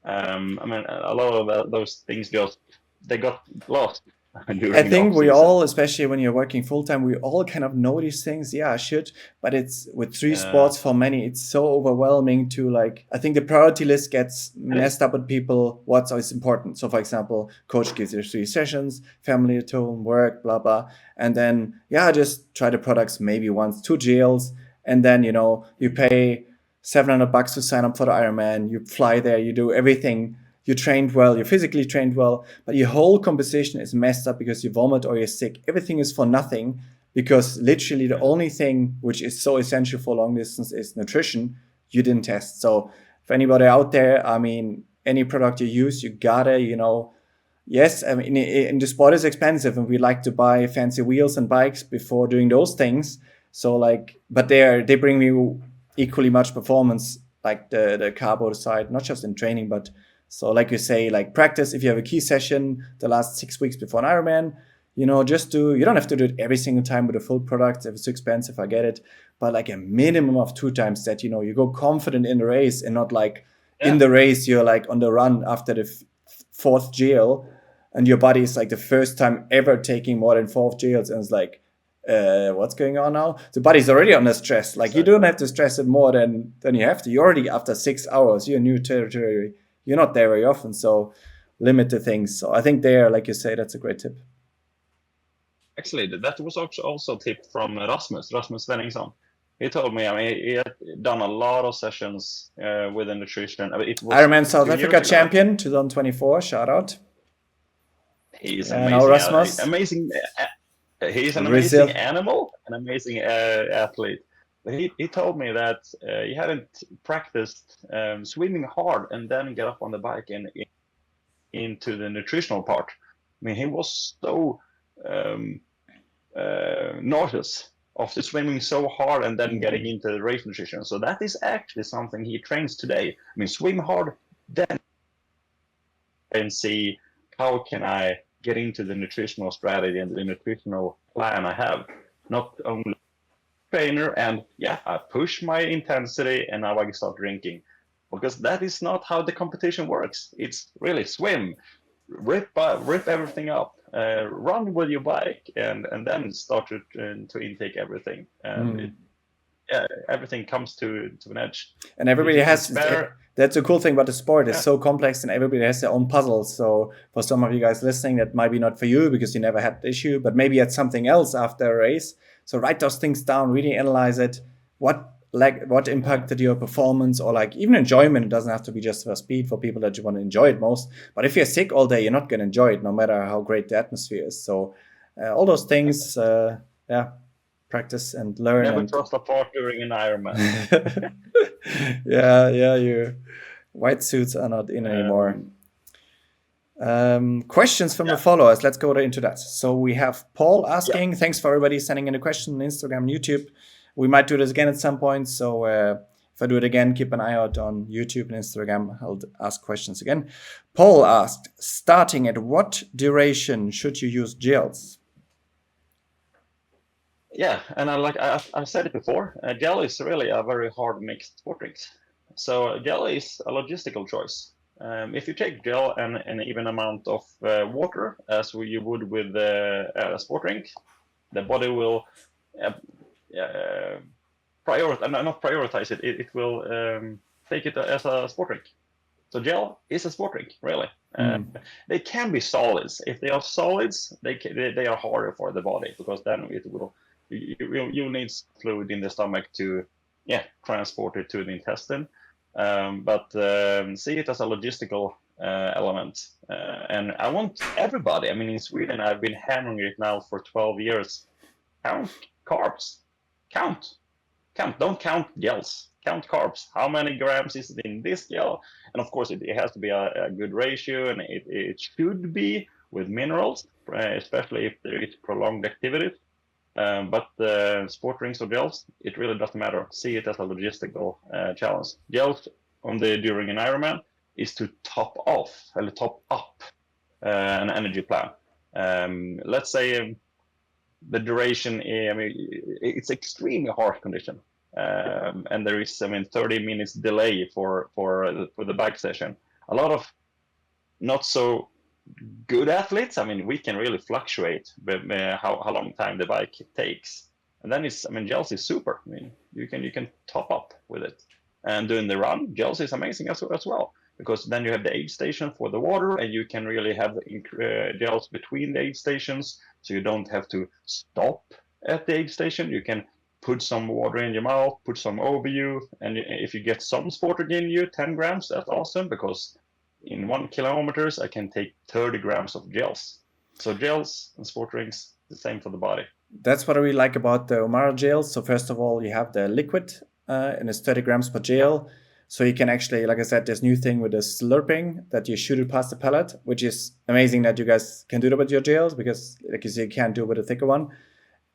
I mean, a lot of those things they got lost. I think we all, especially when you're working full time, we all kind of know these things. Yeah, I should, but it's with 3 sports for many, it's so overwhelming to I think the priority list gets messed up with people. What's always important? So, for example, coach gives you 3 sessions, family at home, work, blah blah, and then just try the products maybe once, 2 gels, and then you pay $700 to sign up for the Ironman. You fly there, you do everything. You trained well, you physically trained well, but your whole composition is messed up because you vomit or you're sick. Everything is for nothing, because literally the only thing which is so essential for long distance is nutrition. You didn't test. So for anybody out there, I mean, any product you use, you gotta, yes, I mean, in the sport is expensive and we like to buy fancy wheels and bikes before doing those things. So but they bring you equally much performance, like the carbo side, not just in training, but so like you say, practice. If you have a key session the last 6 weeks before an Ironman, you don't have to do it every single time with a full product. If it's too expensive, I get it. But a minimum of 2 times that, you go confident in the race and not in the race, you're on the run after the 4th gel and your body is the first time ever taking more than 4 gels. And it's what's going on now? The body's already under stress. You don't have to stress it more than you have to. You're already after 6 hours, you're in new territory. You're not there very often, so limit the things. So I think there, like you say, that's a great tip. Actually, that was also a tip from Rasmus Svenningsson. He told me, I mean, he had done a lot of sessions with the nutrition. I mean, it was Ironman South Africa champion 2024. Shout out. He's amazing. Rasmus. Amazing. He's an amazing animal, an amazing athlete. He told me that he hadn't practiced swimming hard and then get up on the bike and into the nutritional part. I mean, he was so nauseous after swimming so hard and then getting into the race nutrition. So that is actually something he trains today. I mean, swim hard, then and see how can I get into the nutritional strategy and the nutritional plan I have. Not only trainer and I push my intensity and now I can start drinking, because that is not how the competition works. It's really swim, rip everything up, run with your bike, and then start to intake everything, and everything comes to an edge. And everybody has better. That's the cool thing about the sport. It's so complex, and everybody has their own puzzles. So for some of you guys listening, that might be not for you because you never had the issue, but maybe it's something else after a race. So write those things down, really analyze it. What impacted your performance, or like even enjoyment? It doesn't have to be just for speed, for people that you want to enjoy it most. But if you're sick all day, you're not going to enjoy it, no matter how great the atmosphere is. So all those things, practice and learn. Never trust a part during an Ironman. Your white suits are not in anymore. Questions from the followers. Let's go into that. So we have Paul asking, thanks for everybody sending in a question on Instagram and YouTube. We might do this again at some point. So if I do it again, keep an eye out on YouTube and Instagram. I'll ask questions again. Paul asked, starting at what duration should you use gels? Yeah, and I said it before, gel is really a very hard mixed sport drink. So gel is a logistical choice. If you take gel and an even amount of water, as you would with a sport drink, the body will prioritize it. It will take it as a sport drink. So gel is a sport drink, really. They can be solids. If they are solids, they are harder for the body, because then it will. You need fluid in the stomach to transport it to the intestine, but see it as a logistical element, and I want everybody, I mean, in Sweden I've been hammering it now for 12 years, count carbs, count, don't count gels, count carbs. How many grams is it in this gel? And of course it has to be a good ratio, and it should be with minerals, especially if there is prolonged activity. But sport drinks or gels, it really doesn't matter. See it as a logistical challenge. Gels during an Ironman is to top up an energy plan. Let's say the duration, it's extremely harsh condition, and there is 30 minutes delay for the bike session. A lot of not so good athletes, we can really fluctuate how long time the bike takes, and then gels is super. You can top up with it, and during the run, gels is amazing as well, because then you have the aid station for the water, and you can really have gels between the aid stations, so you don't have to stop at the aid station. You can put some water in your mouth, put some over you, and if you get some sport drink in you, 10 grams, that's awesome, because in 1 kilometers, I can take 30 grams of gels. So gels and sport drinks, the same for the body. That's what I really like about the Omara gels. So first of all, you have the liquid, and it's 30 grams per gel. So you can actually, like I said, this new thing with the slurping, that you shoot it past the pellet, which is amazing that you guys can do that with your gels, because like you say, you can't do it with a thicker one.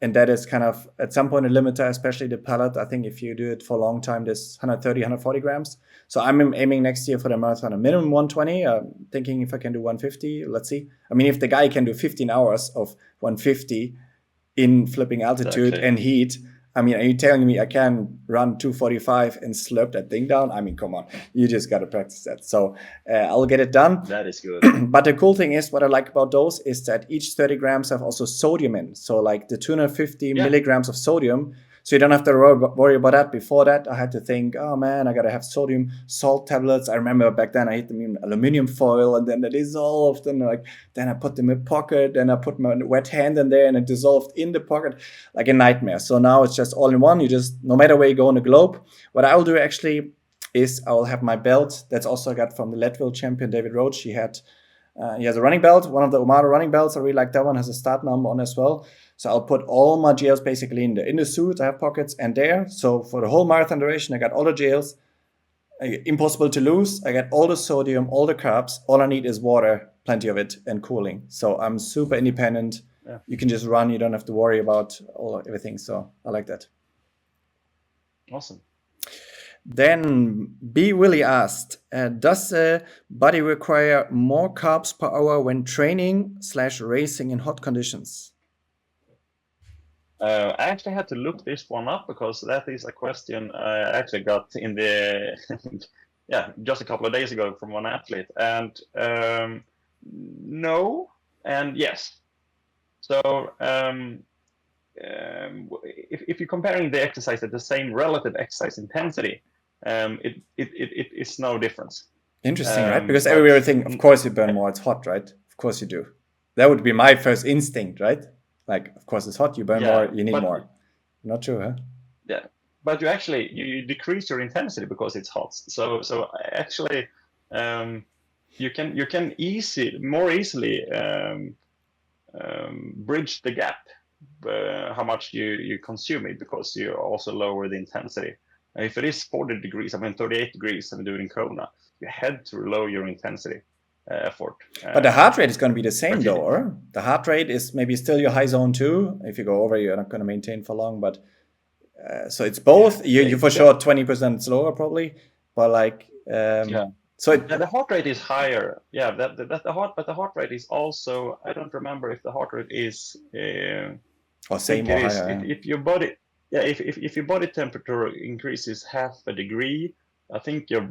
And that is kind of, at some point, a limiter, especially the pellet. I think if you do it for a long time, there's 130, 140 grams. So I'm aiming next year for the marathon a minimum 120. Thinking if I can do 150, let's see. If the guy can do 15 hours of 150 in flipping altitude and heat, are you telling me I can run 245 and slurp that thing down? Come on, you just got to practice that. So I'll get it done. That is good. But the cool thing is, what I like about those is that each 30 grams have also sodium in. So like the 250 milligrams of sodium. So you don't have to worry about that. Before that, I had to think, oh man, I got to have sodium salt tablets. I remember back then I hid them in aluminum foil, and then they dissolved. And then I put them in a pocket, and I put my wet hand in there, and it dissolved in the pocket, like a nightmare. So now it's just all in one. You just, no matter where you go on the globe, what I'll do actually is I will have my belt. That's also I got from the Leadville champion, David Roach. He has a running belt, one of the Omara running belts. I really like that one. Has a start number on as well. So I'll put all my gels basically in the suit. I have pockets and there. So for the whole marathon duration, I got all the gels. Impossible to lose. I got all the sodium, all the carbs. All I need is water, plenty of it, and cooling. So I'm super independent. Yeah. You can just run. You don't have to worry about everything. So I like that. Awesome. Then B. Willie asked, does a body require more carbs per hour when training / racing in hot conditions? I actually had to look this one up because that is a question I actually got in the yeah, just a couple of days ago from one athlete. And no, and yes. So if you're comparing the exercise at the same relative exercise intensity, it is no difference. Interesting, right? Because But everybody think, of course you burn more, it's hot, right? Of course you do. That would be my first instinct, right? Like, of course it's hot, you burn more, yeah, you need but more. Not true, huh? yeah, but you decrease your intensity because it's hot. So actually, you can more easily bridge the gap how much you consume it because you also lower the intensity. And if it is 40 degrees, I mean 38 degrees, and doing Kona, you had to lower your intensity effort. But the heart rate is going to be the same But though, or? The heart rate is maybe still your high zone too. If you go over, you're not going to maintain for long, but so it's both. You for sure 20% slower probably, but like yeah. so Yeah, the heart rate is higher. Yeah, that the heart rate is also. I don't remember if the heart rate is. or I think same it or is. higher. If your body, yeah, if your body temperature increases half a degree, I think your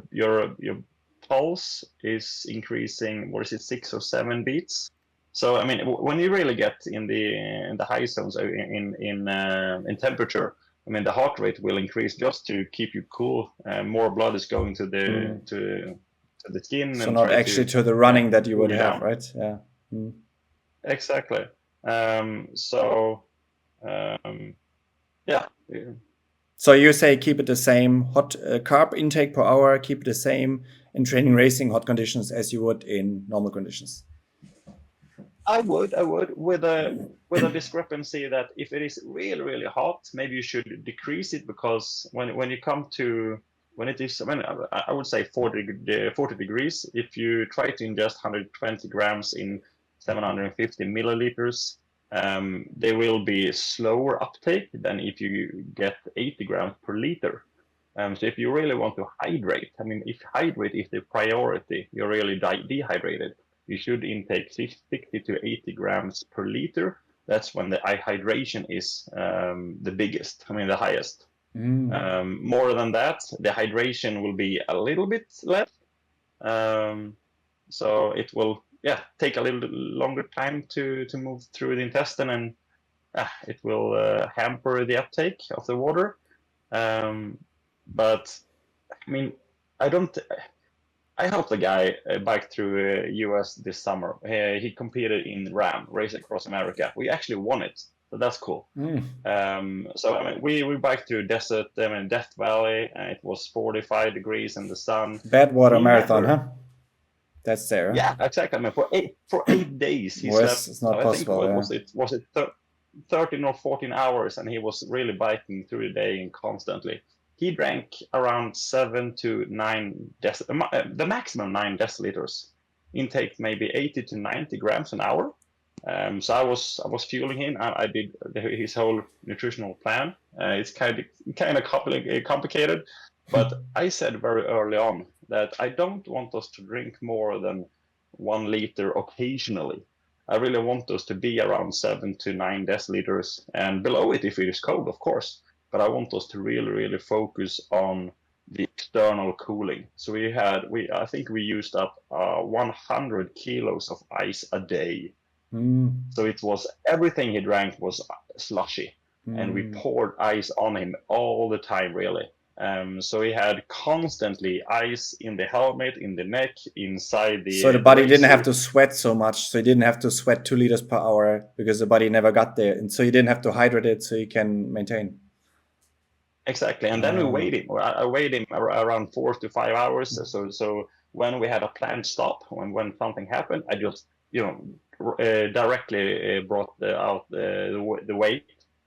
pulse is increasing. What is it, 6 or 7 beats? So I mean, when you really get in the high zones in temperature, I mean, the heart rate will increase just to keep you cool. More blood is going to the skin So and not try actually to to the running that you cool would you have, down. right? Yeah. Mm. Exactly. So yeah, So you say keep it the same hot carb intake per hour, keep it the same in training racing hot conditions as you would in normal conditions. I would with a discrepancy that if it is really hot, maybe you should decrease it because when you come to when it is, I mean, I would say 40 degrees. If you try to ingest 120 grams in 750 milliliters, there will be slower uptake than if you get 80 grams per liter. So if you really want to hydrate, I mean, if hydrate is the priority, you're really dehydrated, you should intake 60 to 80 grams per liter. That's when the hydration is the biggest, I mean, the highest. More than that, the hydration will be a little bit less. So it will, yeah, take a little longer time to move through the intestine, and it will hamper the uptake of the water. But I mean, I don't. I helped a guy bike through US this summer. He competed in RAM, Race Across America. We actually won it, so that's cool. So I mean, we biked through desert, I mean, Death Valley, and it was 45 degrees in the sun. Badwater He marathon, never, huh? That's there. yeah, exactly. I mean, for 8 days he slept. Worse, it's not I think possible. what Yeah. was it 13 or 14 hours, and he was really biking through the day and constantly. He drank around 7 to 9 the maximum 9 deciliters. Intake maybe 80 to 90 grams an hour. So I was fueling him. I did his whole nutritional plan. It's kind of complicated, but I said very early on that I don't want us to drink more than 1 liter occasionally. I really want us to be around 7 to 9 deciliters and below it if it is cold, of course. But I want us to really focus on the external cooling. So I think we used up 100 kilos of ice a day. So it was everything he drank was slushy, and we poured ice on him all the time, really. So he had constantly ice in the helmet, in the neck, inside So the the body race didn't have suit. to sweat so much. So you didn't have to sweat 2 liters per hour because the body never got there. And so you didn't have to hydrate it so you can maintain. Exactly, and then we weighed him. I weighed him around 4 to 5 hours. So when we had a planned stop, when something happened, I just directly brought out the weight,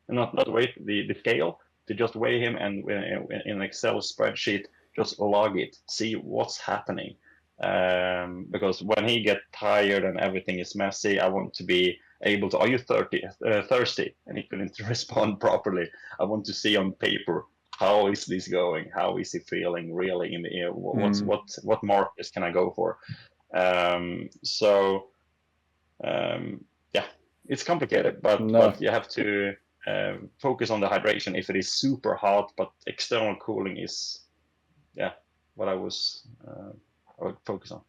not the weight, the scale, to just weigh him, and in an Excel spreadsheet just log it, see what's happening. Because when he get tired and everything is messy, I want to be able to. Are you thirsty? And he couldn't respond properly. I want to see on paper how is this going? How is he feeling really in the air? What markers can I go for? So yeah, it's complicated, but you have to focus on the hydration if it is super hot, but external cooling is what I would focus on.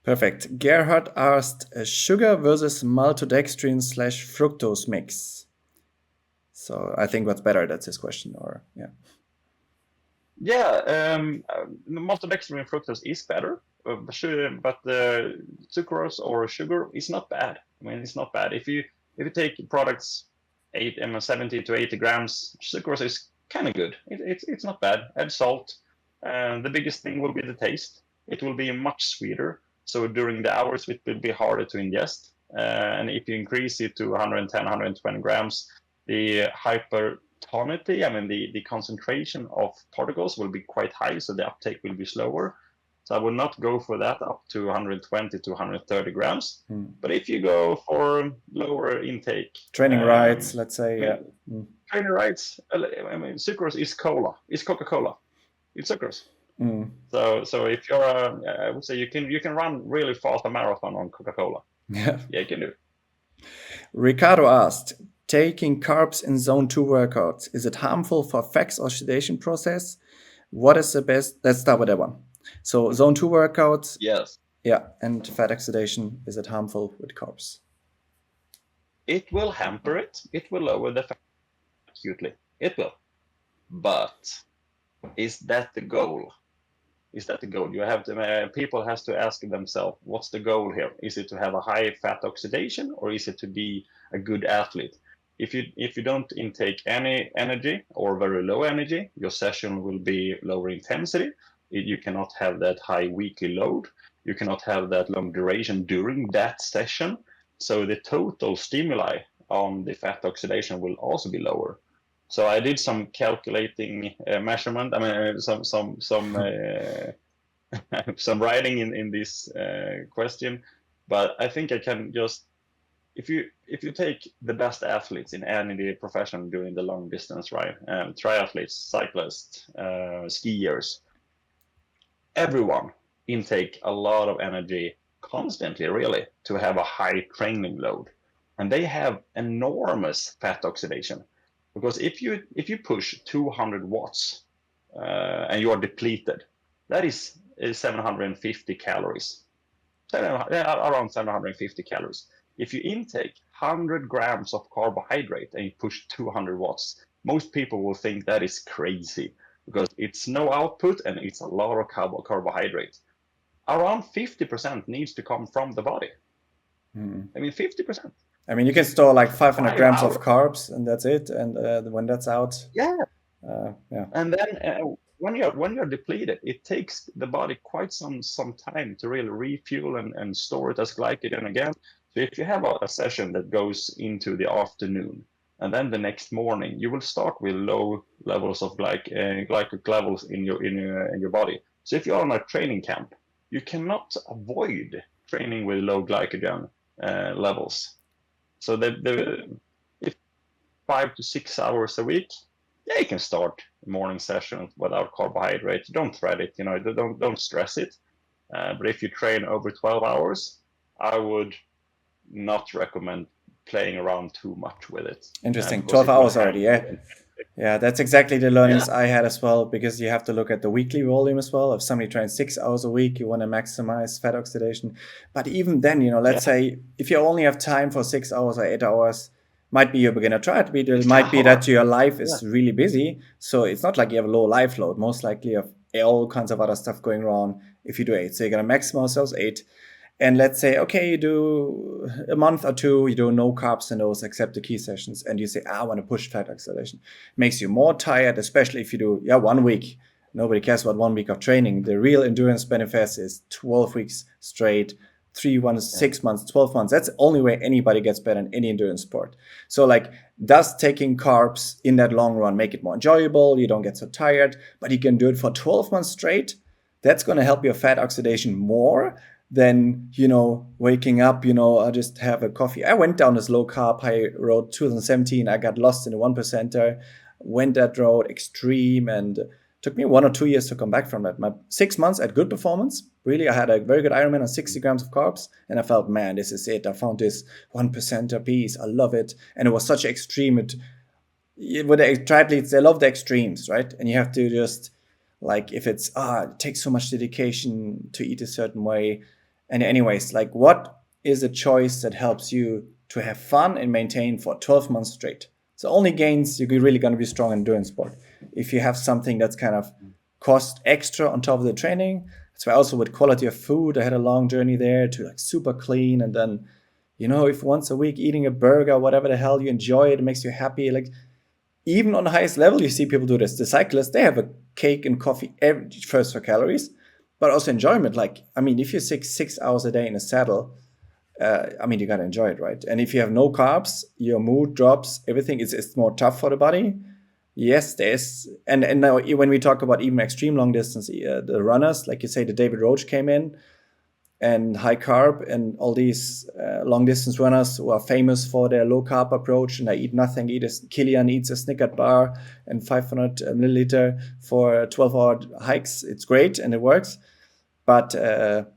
Perfect. Gerhard asked, sugar versus maltodextrin/fructose mix. So I think what's better, that's his question, or yeah. Yeah, maltodextrin and fructose is better, but sucrose or sugar is not bad. I mean, it's not bad. If you take products 70 to 80 grams, sucrose is kind of good. It's not bad. Add salt. The biggest thing will be the taste. It will be much sweeter. So during the hours, it will be harder to ingest. And if you increase it to 110, 120 grams, the hypertonicity, I mean, the concentration of particles will be quite high, so the uptake will be slower. So I would not go for that up to 120 to 130 grams. But if you go for lower intake, training rights, let's say, training rights, I mean, sucrose is cola, it's Coca-Cola, it's sucrose. So if you're, I would say you can run really fast a marathon on Coca-Cola. Yeah, you can do. Ricardo asked, taking carbs in zone 2 workouts, is it harmful for fat oxidation process? What is the best? Let's start with that one. So zone 2 workouts. Yes. Yeah, and fat oxidation, is it harmful with carbs? It will hamper it. It will lower the fat acutely. It will. But is that the goal? Is that the goal? You have to. People has to ask themselves, what's the goal here? Is it to have a high fat oxidation, or is it to be a good athlete? If you don't intake any energy or very low energy, your session will be lower intensity. You cannot have that high weekly load. You cannot have that long duration during that session. So the total stimuli on the fat oxidation will also be lower. So I did some calculating measurement. I mean, some writing in this question, but I think I can just, if you take the best athletes in any profession doing the long distance, right? Triathletes, cyclists, skiers, everyone intake a lot of energy constantly, really, to have a high training load, and they have enormous fat oxidation. Because if you push 200 watts and you are depleted, that is 750 calories, around 750 calories. If you intake 100 grams of carbohydrate and you push 200 watts, most people will think that is crazy because it's no output and it's a lot of carbohydrate. Around 50% needs to come from the body. I mean, 50%. I mean, you can store like 500 grams of carbs, and that's it. And when that's out, yeah. Yeah. And then when you're depleted, it takes the body quite some time to really refuel and store it as glycogen again. So if you have a session that goes into the afternoon, and then the next morning, you will start with low levels of glycogen levels in your body. So if you're on a training camp, you cannot avoid training with low glycogen levels. So if 5 to 6 hours a week, yeah, you can start morning session without carbohydrates. Don't thread it, don't stress it. But if you train over 12 hours, I would not recommend playing around too much with it. Interesting. 12 hours already, yeah. Yeah, that's exactly the learnings I had as well, because you have to look at the weekly volume as well. If somebody trains 6 hours a week, you want to maximize fat oxidation. But even then, let's say if you only have time for 6 hours or 8 hours, might be your beginner triathlete. It might be that your life is really busy. So it's not like you have a low life load. Most likely you have all kinds of other stuff going on if you do 8. So you're going to maximize those 8. And let's say, okay, you do a month or two, you do no carbs in those except the key sessions. And you say, I want to push fat oxidation. Makes you more tired, especially if you do 1 week. Nobody cares about 1 week of training. The real endurance benefits is 12 weeks straight, 3 months, 6 months, 12 months. That's the only way anybody gets better in any endurance sport. So does taking carbs in that long run make it more enjoyable? You don't get so tired, but you can do it for 12 months straight. That's going to help your fat oxidation more than, waking up, I just have a coffee. I went down this low carb high road 2017. I got lost in the 1%er, went that road extreme, and took me 1 or 2 years to come back from that. My 6 months at good performance. Really, I had a very good Ironman on 60 grams of carbs, and I felt, man, this is it. I found this 1%er piece. I love it. And it was such extreme. With the triathletes, they love the extremes, right? And you have to just, like, if it's, it takes so much dedication to eat a certain way. And anyways, like, what is a choice that helps you to have fun and maintain for 12 months straight? So only gains, you're really going to be strong in endurance sport. If you have something that's kind of cost extra on top of the training, that's why also with quality of food, I had a long journey there to like super clean. And then, if once a week eating a burger, whatever the hell, you enjoy it, it makes you happy. Like, even on the highest level, you see people do this. The cyclists, they have a cake and coffee first for calories, but also enjoyment. Like, if you're 6 hours a day in a saddle, you got to enjoy it, right? And if you have no carbs, your mood drops, everything is more tough for the body. Yes, there's, and now when we talk about even extreme long distance, the runners, like you say, the David Roach came in, and high carb, and all these long distance runners who are famous for their low carb approach, and they eat nothing. Killian eats a Snickers bar and 500 milliliter for 12-hour hikes. It's great and it works. But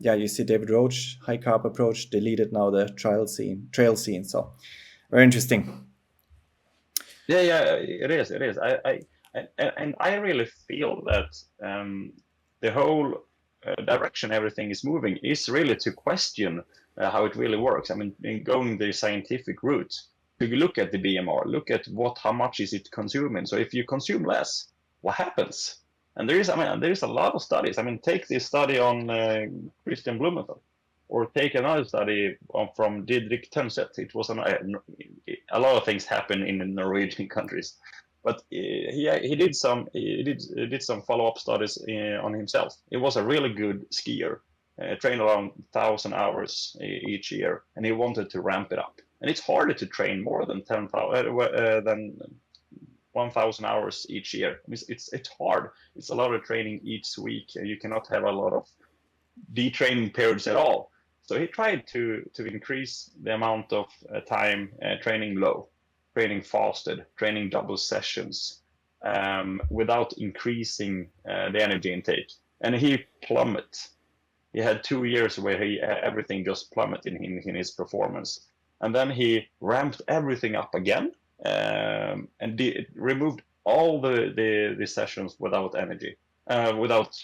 you see David Roach, high carb approach, deleted now the trail scene. So very interesting. Yeah, it is. I really feel that the whole direction everything is moving is really to question how it really works. In going the scientific route, if you look at the BMR, look at how much is it consuming. So if you consume less, what happens? And there is a lot of studies. Take this study on Christian Blumenthal, or take another study from Didrik Tønseth. It was a lot of things happen in the Norwegian countries. But he did some follow-up studies on himself. He was a really good skier, trained around 1,000 hours each year, and he wanted to ramp it up. And it's harder to train more than 1,000 hours each year. It's hard. It's a lot of training each week, and you cannot have a lot of detraining periods at all. So he tried to increase the amount of time training low, training fasted, training double sessions, without increasing the energy intake. And he plummeted. He had 2 years where everything just plummeted in his performance. And then he ramped everything up again, and removed all the sessions without energy, without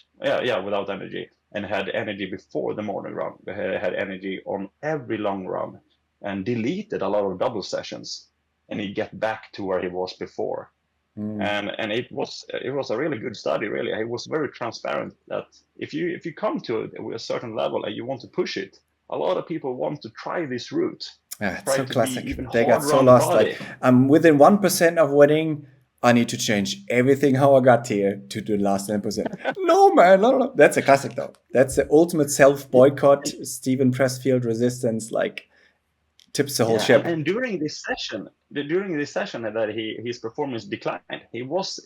energy, and had energy before the morning run. Had energy on every long run, and deleted a lot of double sessions. And he get back to where he was before. And it was a really good study. Really, it was very transparent that if you come to a certain level and you want to push it, a lot of people want to try this route. Yeah, it's so classic. They got so lost. Like, I'm within 1% of winning. I need to change everything how I got here to do the last 10%. No, man, no. That's a classic, though. That's the ultimate self-boycott, Stephen Pressfield resistance, like, tips the whole ship. And during this session that his performance declined, he was,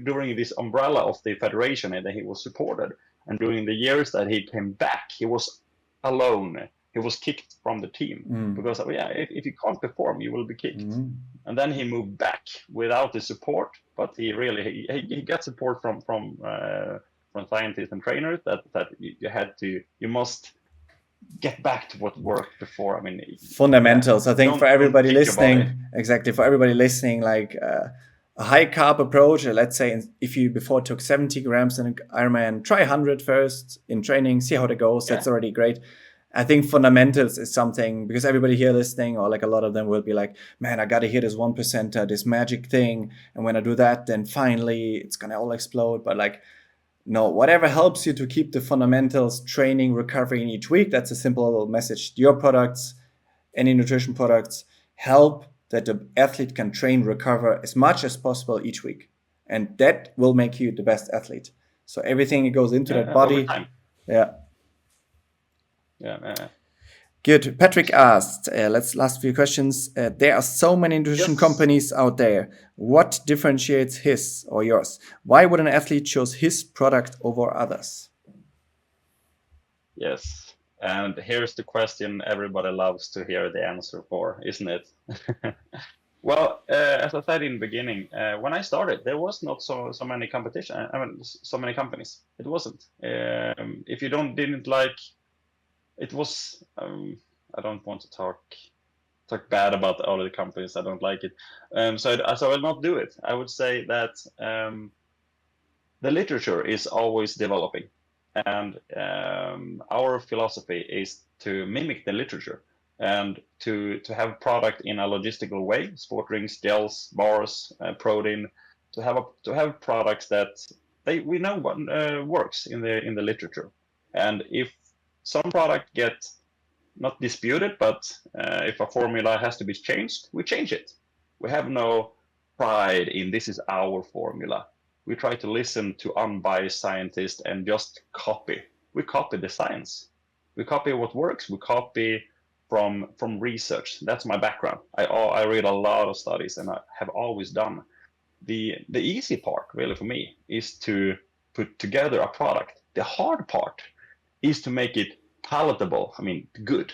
during this umbrella of the federation that he was supported, and during the years that he came back, he was alone. He was kicked from the team because if you can't perform, you will be kicked. And then he moved back without the support, but he got support from scientists and trainers that you must get back to what worked before. Fundamentals. I think for everybody listening, like a high carb approach, let's say if you before took 70 grams in an Ironman, try 100 first in training, see how that goes. That's already great. I think fundamentals is something, because everybody here listening, or like a lot of them will be like, man, I got to hit this 1%, this magic thing. And when I do that, then finally it's going to all explode. But like, no, whatever helps you to keep the fundamentals, training, recovering each week. That's a simple little message. Your products, any nutrition products, help that the athlete can train, recover as much as possible each week. And that will make you the best athlete. So everything that goes into that body. Yeah. Good. Patrick asked, last few questions. There are so many nutrition companies out there. What differentiates his or yours? Why would an athlete choose his product over others? Yes. And here's the question everybody loves to hear the answer for, isn't it? Well, as I said in the beginning, when I started, there was not so many competition. I mean, so many companies. It wasn't. If you didn't like, it was. I don't want to talk bad about all of the companies. I don't like it. So I will not do it. I would say that the literature is always developing, and our philosophy is to mimic the literature and to have product in a logistical way: sport drinks, gels, bars, protein. To have products that we know what works in the literature, and if some product get not disputed, but if a formula has to be changed, we change it. We have no pride in this is our formula. We try to listen to unbiased scientists and just copy. We copy the science. We copy what works. We copy from research. That's my background. I read a lot of studies, and I have always done. The easy part, really, for me, is to put together a product. The hard part is to make it palatable. I mean, good.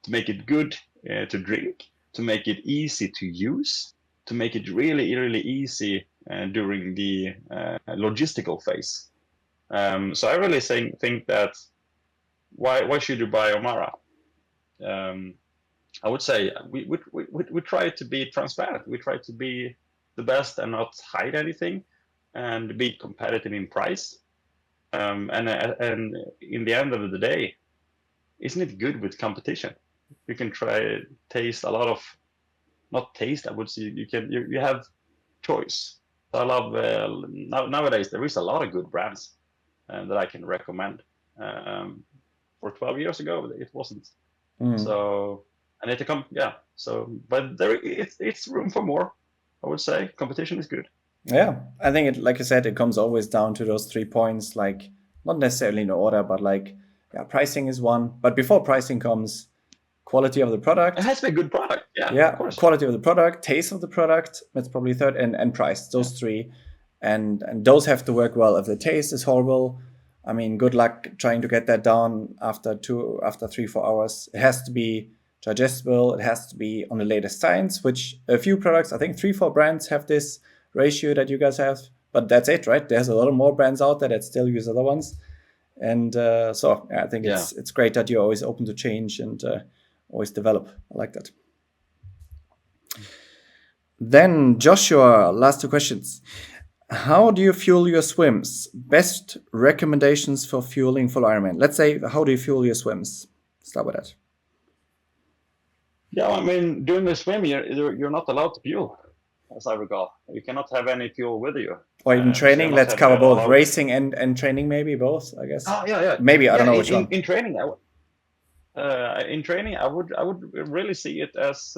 To make it good to drink, to make it easy to use, to make it really, really easy during the logistical phase. So I really think that why should you buy Omara? Um, I would say we try to be transparent. We try to be the best and not hide anything, and be competitive in price. And in the end of the day, isn't it good with competition? You can taste a lot of, not taste, I would say, you have choice. So I love nowadays there is a lot of good brands that I can recommend. For 12 years ago it wasn't. So and it come yeah. So but it's room for more. I would say competition is good. Yeah, I think like you said, it comes always down to those 3 points, like not necessarily in order, but like, yeah, pricing is one. But before pricing comes quality of the product. It has to be a good product. Yeah, Yeah, of course. quality of the product, taste of the product, that's probably third, and price. Those three. And those have to work well. If the taste is horrible, I mean, good luck trying to get that down after 3, 4 hours. It has to be digestible. It has to be on the latest science, which a few products, I think 3, 4 brands have this ratio that you guys have. But that's it, right? There's a lot of more brands out there that still use other ones. And so I think it's great that you're always open to change and always develop. I like that. Then Joshua, last 2 questions. How do you fuel your swims? Best recommendations for fueling full Ironman. Let's say, how do you fuel your swims? Start with that. Yeah, I mean, during the swim, you're not allowed to fuel, as I recall. You cannot have any fuel with you. Or even training. So let's cover both racing and training, maybe both, I guess. Oh, yeah. Maybe, I don't know which one. In training, I would really see it as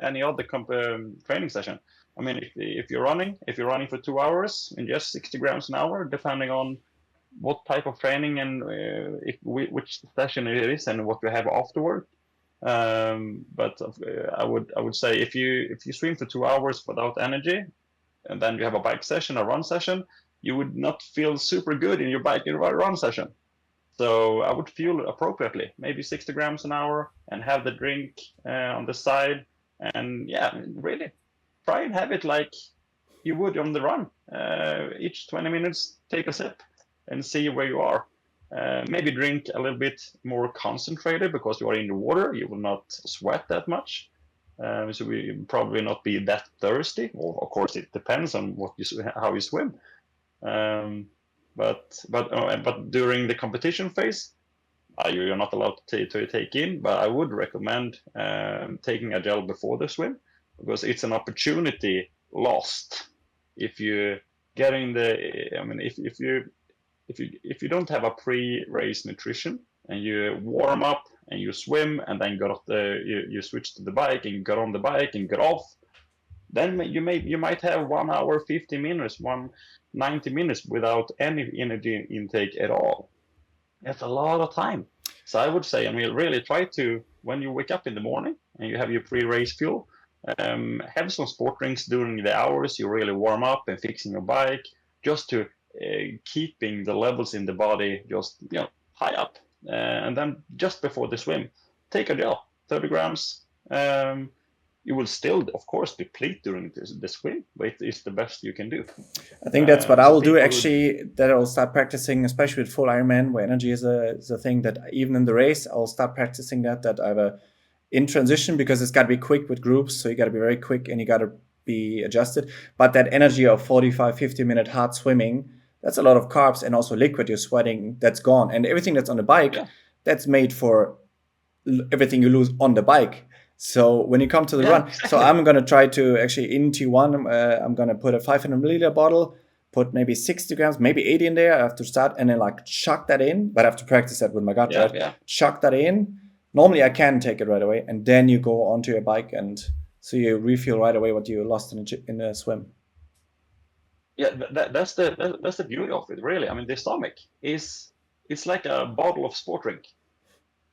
any other training session. I mean, if you're running for 2 hours in just 60 grams an hour, depending on what type of training and which session it is and what you have afterward. But I would say if you swim for 2 hours without energy, and then you have a bike session, a run session, you would not feel super good in your bike and run session. So I would fuel appropriately, maybe 60 grams an hour, and have the drink on the side. And yeah, really try and have it like you would on the run. Each 20 minutes, take a sip and see where you are. Maybe drink a little bit more concentrated because you are in the water. You will not sweat that much. So we will probably not be that thirsty. Well, of course, it depends on how you swim. But during the competition phase, you're not allowed to take in. But I would recommend taking a gel before the swim, because it's an opportunity lost if you getting the. I mean, if you don't have a pre-race nutrition and you warm up and you swim and then you switch to the bike and you get on the bike and get off, then you might have 1 hour 50 minutes, 90 minutes without any energy intake at all. That's a lot of time. So I would say, I mean, really try to, when you wake up in the morning and you have your pre-race fuel, have some sport drinks during the hours you really warm up and fixing your bike, just to keeping the levels in the body just high up. and then just before the swim, take a gel, 30 grams. You will still, of course, deplete during the swim, but it is the best you can do. I think that's what I So will do people who, actually. That I'll start practicing, especially with full Ironman, where energy is a thing. That even in the race, I'll start practicing that. That I have a in transition because it's got to be quick with groups, so you got to be very quick and you got to be adjusted. But that energy of 45, 50-minute hard swimming, that's a lot of carbs and also liquid you're sweating. That's gone, and everything that's on the bike, yeah, that's made for everything you lose on the bike. So when you come to the yeah, run, so exactly. I'm gonna try to actually in T1, I'm gonna put a 500 milliliter bottle, put maybe 60 grams, maybe 80 in there. I have to start and then like chuck that in, but I have to practice that with my gut, Yeah, right? yeah, Chuck that in. Normally I can take it right away, and then you go onto your bike, and so you refuel right away what you lost in a swim. yeah. That's the beauty of it, really. I mean, the stomach is it's like a bottle of sport drink,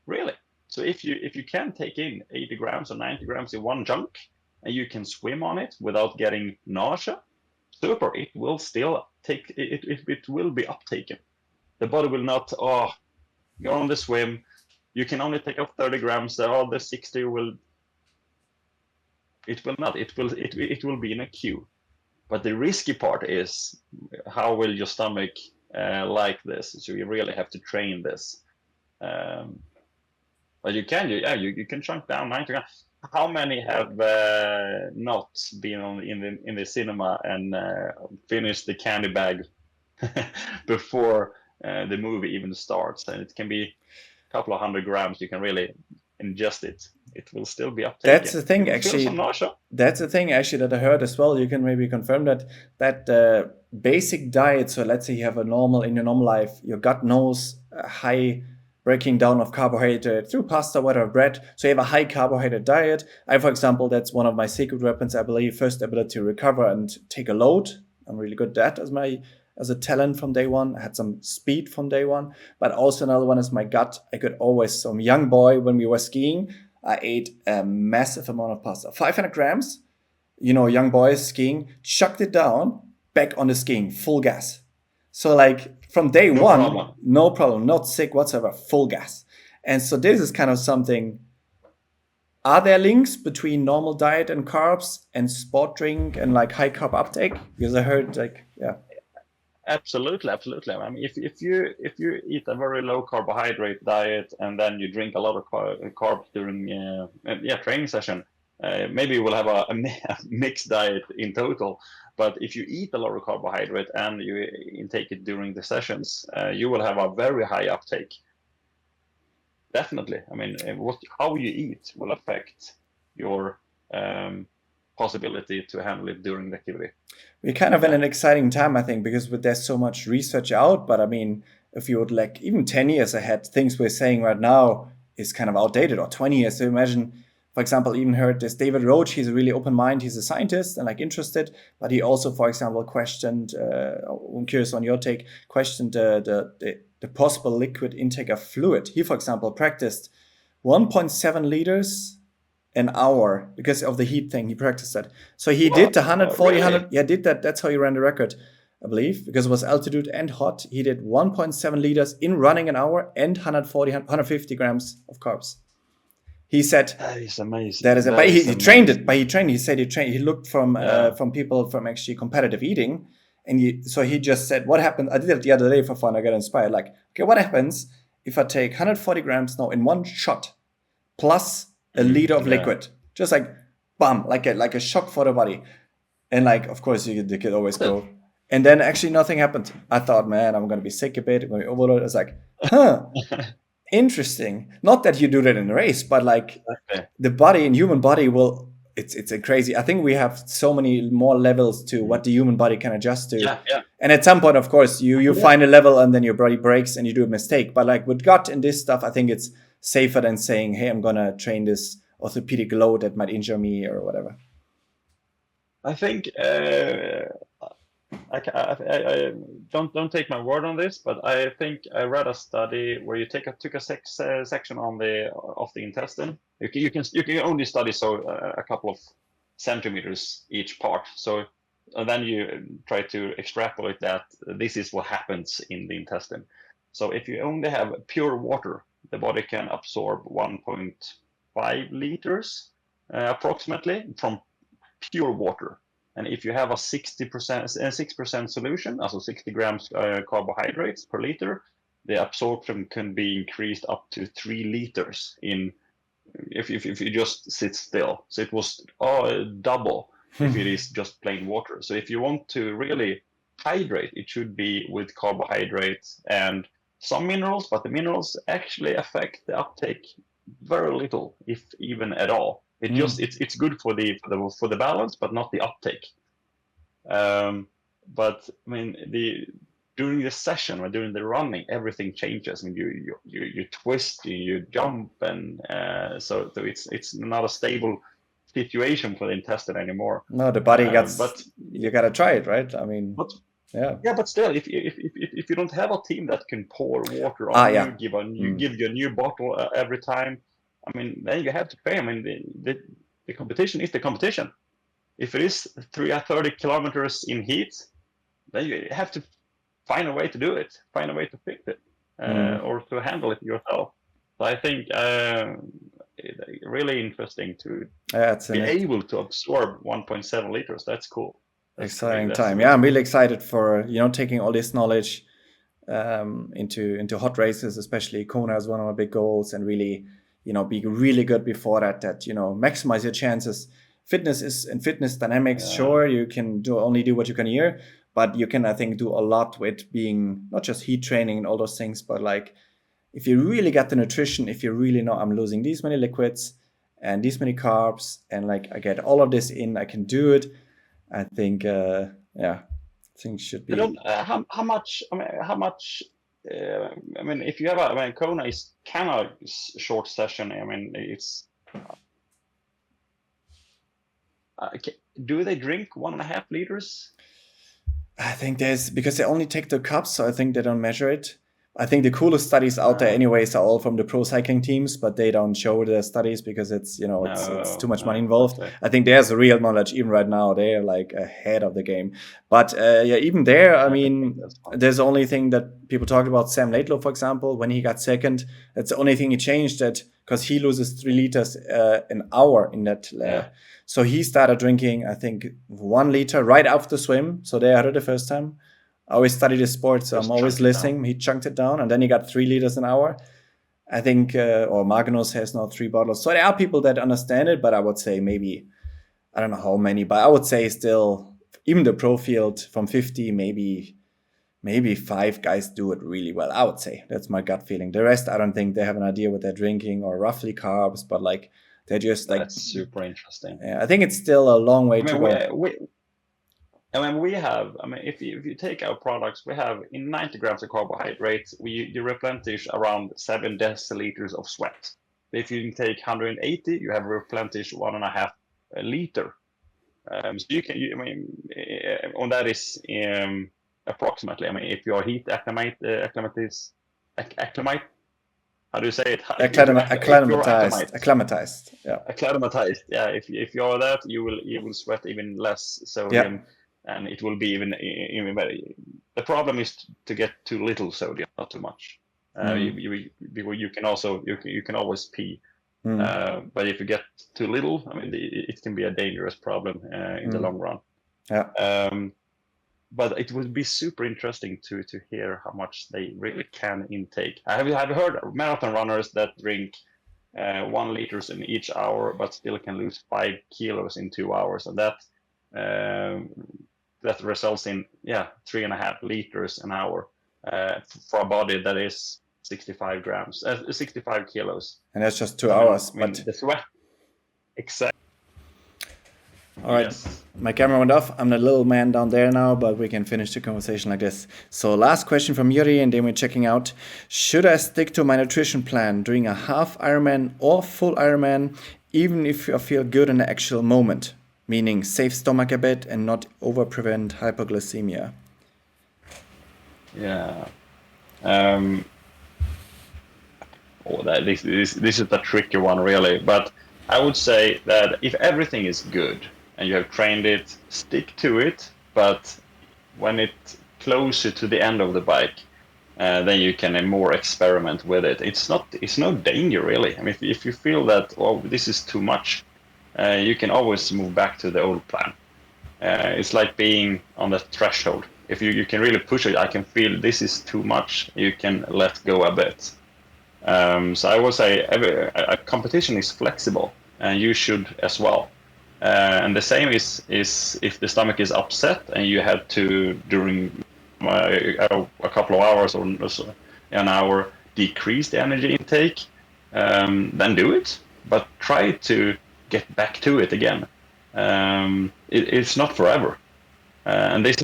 really. So if you can take in 80 grams or 90 grams in one chunk, and you can swim on it without getting nausea, super. It will still take it will be uptaken. The body will not, oh, you're on the swim, you can only take up 30 grams, oh, the 60 will, it will not, it will be in a queue. But the risky part is how will your stomach like this? So you really have to train this. Um, but you can chunk down 90 grams. How many have not been in the cinema and finished the candy bag before the movie even starts? And it can be a couple of 100 grams. You can really ingest it. It will still be That's uptaken. the You thing, will feel some actually. nausea. That's the thing, actually, that I heard as well. You can maybe confirm that basic diet. So let's say you have a normal in your normal life, your gut knows a high breaking down of carbohydrate through pasta, whatever, bread. So you have a high carbohydrate diet. I, for example, that's one of my secret weapons. I believe first ability to recover and take a load. I'm really good at that as a talent from day one. I had some speed from day one, but also another one is my gut. I could always, some young boy when we were skiing, I ate a massive amount of pasta, 500 grams. Young boys skiing, chucked it down, back on the skiing, full gas. So like from day No one, problem. no problem, not sick whatsoever, full gas. And so this is kind of something. Are there links between normal diet and carbs and sport drink and like high carb uptake? Because I heard like, yeah. Absolutely, absolutely. I mean, if you eat a very low carbohydrate diet and then you drink a lot of carbs during training session, maybe you will have a mixed diet in total. But if you eat a lot of carbohydrate and you intake it during the sessions, you will have a very high uptake. Definitely. I mean, how you eat will affect your possibility to handle it during the activity. We're kind of in Yeah. an exciting time, I think, because there's so much research out. But I mean, if you would like even 10 years ahead, things we're saying right now is kind of outdated, or 20 years. So imagine, for example, even heard this David Roach. He's a really open mind. He's a scientist and like interested, but he also, for example, questioned. I'm curious on your take. Questioned the possible liquid intake of fluid. He, for example, practiced 1.7 liters an hour because of the heat thing. He practiced that. So he did What? the 140, Really? Yeah, did that. That's how he ran the record, I believe, because it was altitude and hot. He did 1.7 liters in running an hour and 140, 150 grams of carbs. He said That is that amazing. is, That but is he trained it. amazing. But he trained. He said he trained. He looked Yeah. from people from actually competitive eating, and so he just said, "What happened?" I did it the other day for fun. I got inspired. Like, okay, what happens if I take 140 grams now in one shot, plus a liter of Yeah. liquid, just like bam, like a shock for the body. And like, of course, they could always Good. go. And then actually nothing happened. I thought, man, I'm gonna be sick a bit. I'm gonna be overloaded. It's like, huh, interesting. Not that you do that in a race, but like Okay. the body and human body will. It's a crazy. I think we have so many more levels to what the human body can adjust to. Yeah, yeah. And at some point, of course, you Yeah. find a level and then your body breaks and you do a mistake. But like with gut and this stuff, I think it's safer than saying, hey, I'm gonna train this orthopedic load that might injure me or whatever. I think I don't take my word on this, but I think I read a study where you took a section on the of the intestine. You can only study a couple of centimeters each part. So and then you try to extrapolate that this is what happens in the intestine. So if you only have pure water, the body can absorb 1.5 liters approximately from pure water. And if you have a 6% solution, also 60 grams carbohydrates per liter, the absorption can be increased up to 3 liters in if you just sit still. So it was double if it is just plain water. So if you want to really hydrate, it should be with carbohydrates and some minerals, but the minerals actually affect the uptake very little, if even at all. It's good for the balance, but not the uptake. But I mean during the session or during the running, everything changes. I mean, you twist, you jump, and so it's not a stable situation for the intestine anymore. No, the body gets. But you gotta try it, right? I mean, but yeah. yeah, but still, if you don't have a team that can pour water on Yeah. give you a new bottle every time, I mean, then you have to pay. I mean, the competition is the competition. If it is 30 kilometers in heat, then you have to find a way to do it, find a way to fix it, or to handle it yourself. So I think really interesting to be able to absorb 1.7 liters. That's cool. That's exciting time. Yeah, I'm really excited for taking all this knowledge into hot races, especially Kona is one of my big goals, and really be really good before that maximize your chances. Fitness dynamics. Sure, you can only do what you can hear, but you can, I think, do a lot with being not just heat training and all those things, but like if you really get the nutrition, if you really know I'm losing these many liquids and these many carbs, and like I get all of this in, I can do it. I think, things should be. I don't. How much? I mean, how much? I mean, if you have Kona is kind of short session. I mean, it's. Do they drink 1.5 liters? I think because they only take the cups, so I think they don't measure it. I think the coolest studies out there anyways are all from the pro cycling teams, but they don't show the studies because it's it's too much money involved. Okay. I think there's a real knowledge even right now. They're like ahead of the game. But even there, I mean, there's the only thing that people talk about. Sam Laidlow, for example, when he got second, that's the only thing he changed, that because he loses 3 liters an hour in that. So he started drinking, I think, 1 liter right after the swim. So they had it the first time. I always study the sport, so I'm always listening. He chunked it down, and then he got 3 liters an hour. I think, or Magnus has now 3 bottles. So there are people that understand it, but I would say maybe, I don't know how many, but I would say still, even the pro field from 50, maybe 5 guys do it really well. I would say that's my gut feeling. The rest, I don't think they have an idea what they're drinking or roughly carbs, but like they're just like. That's super interesting. Yeah, I think it's still a long way to go. If you take our products, we have in 90 grams of carbohydrates, you replenish around 7 deciliters of sweat. If you take 180, you have replenished 1.5 liter. So and that is approximately. I mean, if you're heat acclimate, how do you say it? Acclimatized. Yeah. Acclimatized. Yeah. If you're that, you will sweat even less sodium. Yeah. And it will be even better. The problem is to get too little sodium, not too much. You can always pee, but if you get too little, I mean, it can be a dangerous problem in the long run. Yeah. But it would be super interesting to hear how much they really can intake. I have heard marathon runners that drink 1 liter in each hour, but still can lose 5 kilos in 2 hours, and that results in 3.5 liters an hour for a body that is 65 kilos. And that's just 2 hours. But the sweat, exactly. All right, yes. My camera went off. I'm the little man down there now, but we can finish the conversation like this. So last question from Yuri, and then we're checking out. Should I stick to my nutrition plan during a half Ironman or full Ironman, even if I feel good in the actual moment? Meaning save stomach a bit and not over-prevent hypoglycemia. Yeah. This is a tricky one, really. But I would say that if everything is good and you have trained it, stick to it. But when it's closer to the end of the bike, then you can more experiment with it. It's no danger really. I mean, if you feel that, oh, this is too much, you can always move back to the old plan. It's like being on the threshold. If you can really push it, I can feel this is too much, you can let go a bit. So I would say a competition is flexible, and you should as well. And the same is if the stomach is upset and you have to, during a couple of hours or an hour, decrease the energy intake, then do it. But try to get back to it again. It's not forever. And this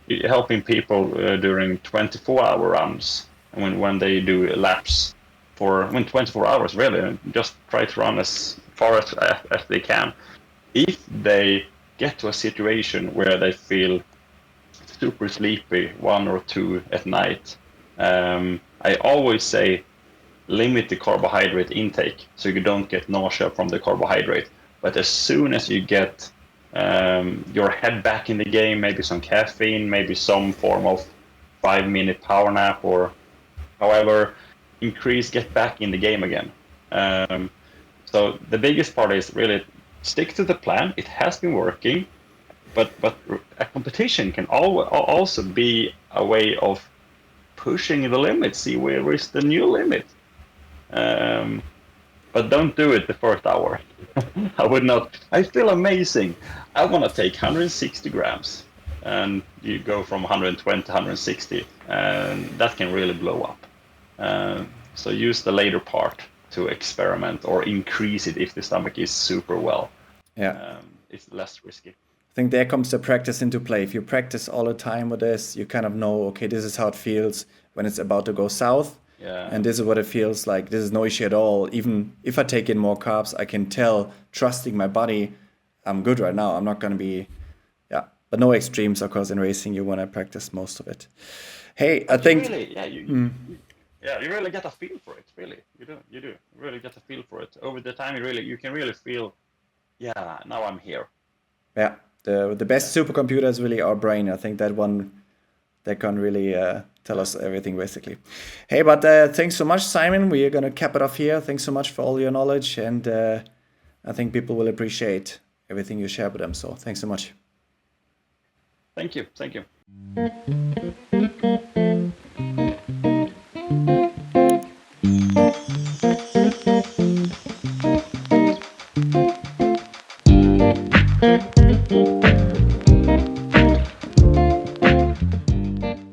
is helping people during 24-hour runs when they do laps for 24 hours, really. Just try to run as far as they can. If they get to a situation where they feel super sleepy 1 or 2 at night, I always say limit the carbohydrate intake so you don't get nausea from the carbohydrate. But as soon as you get your head back in the game, maybe some caffeine, maybe some form of 5-minute power nap, or however, get back in the game again. So the biggest part is really stick to the plan. It has been working, but a competition can also be a way of pushing the limit, see where is the new limit. But don't do it the first hour. I would not. I feel amazing. I want to take 160 grams, and you go from 120 to 160, and that can really blow up. So use the later part to experiment or increase it if the stomach is super well. Yeah. It's less risky. I think there comes the practice into play. If you practice all the time with this, you kind of know, okay, this is how it feels when it's about to go south. Yeah. And this is what it feels like. This is no issue at all. Even if I take in more carbs, I can tell, trusting my body, I'm good right now. I'm not going to be, yeah. But no extremes, of course. In racing, you want to practice most of it. Hey, I think... Really, yeah, you really get a feel for it, really. You do. You really get a feel for it. Over the time, you can really feel, yeah, now I'm here. Yeah, the best supercomputer is really our brain. I think that can really tell us everything, basically. Hey, but thanks so much, Simon. We are going to cap it off here. Thanks so much for all your knowledge, and I think people will appreciate everything you share with them. So thanks so much. Thank you. Thank you.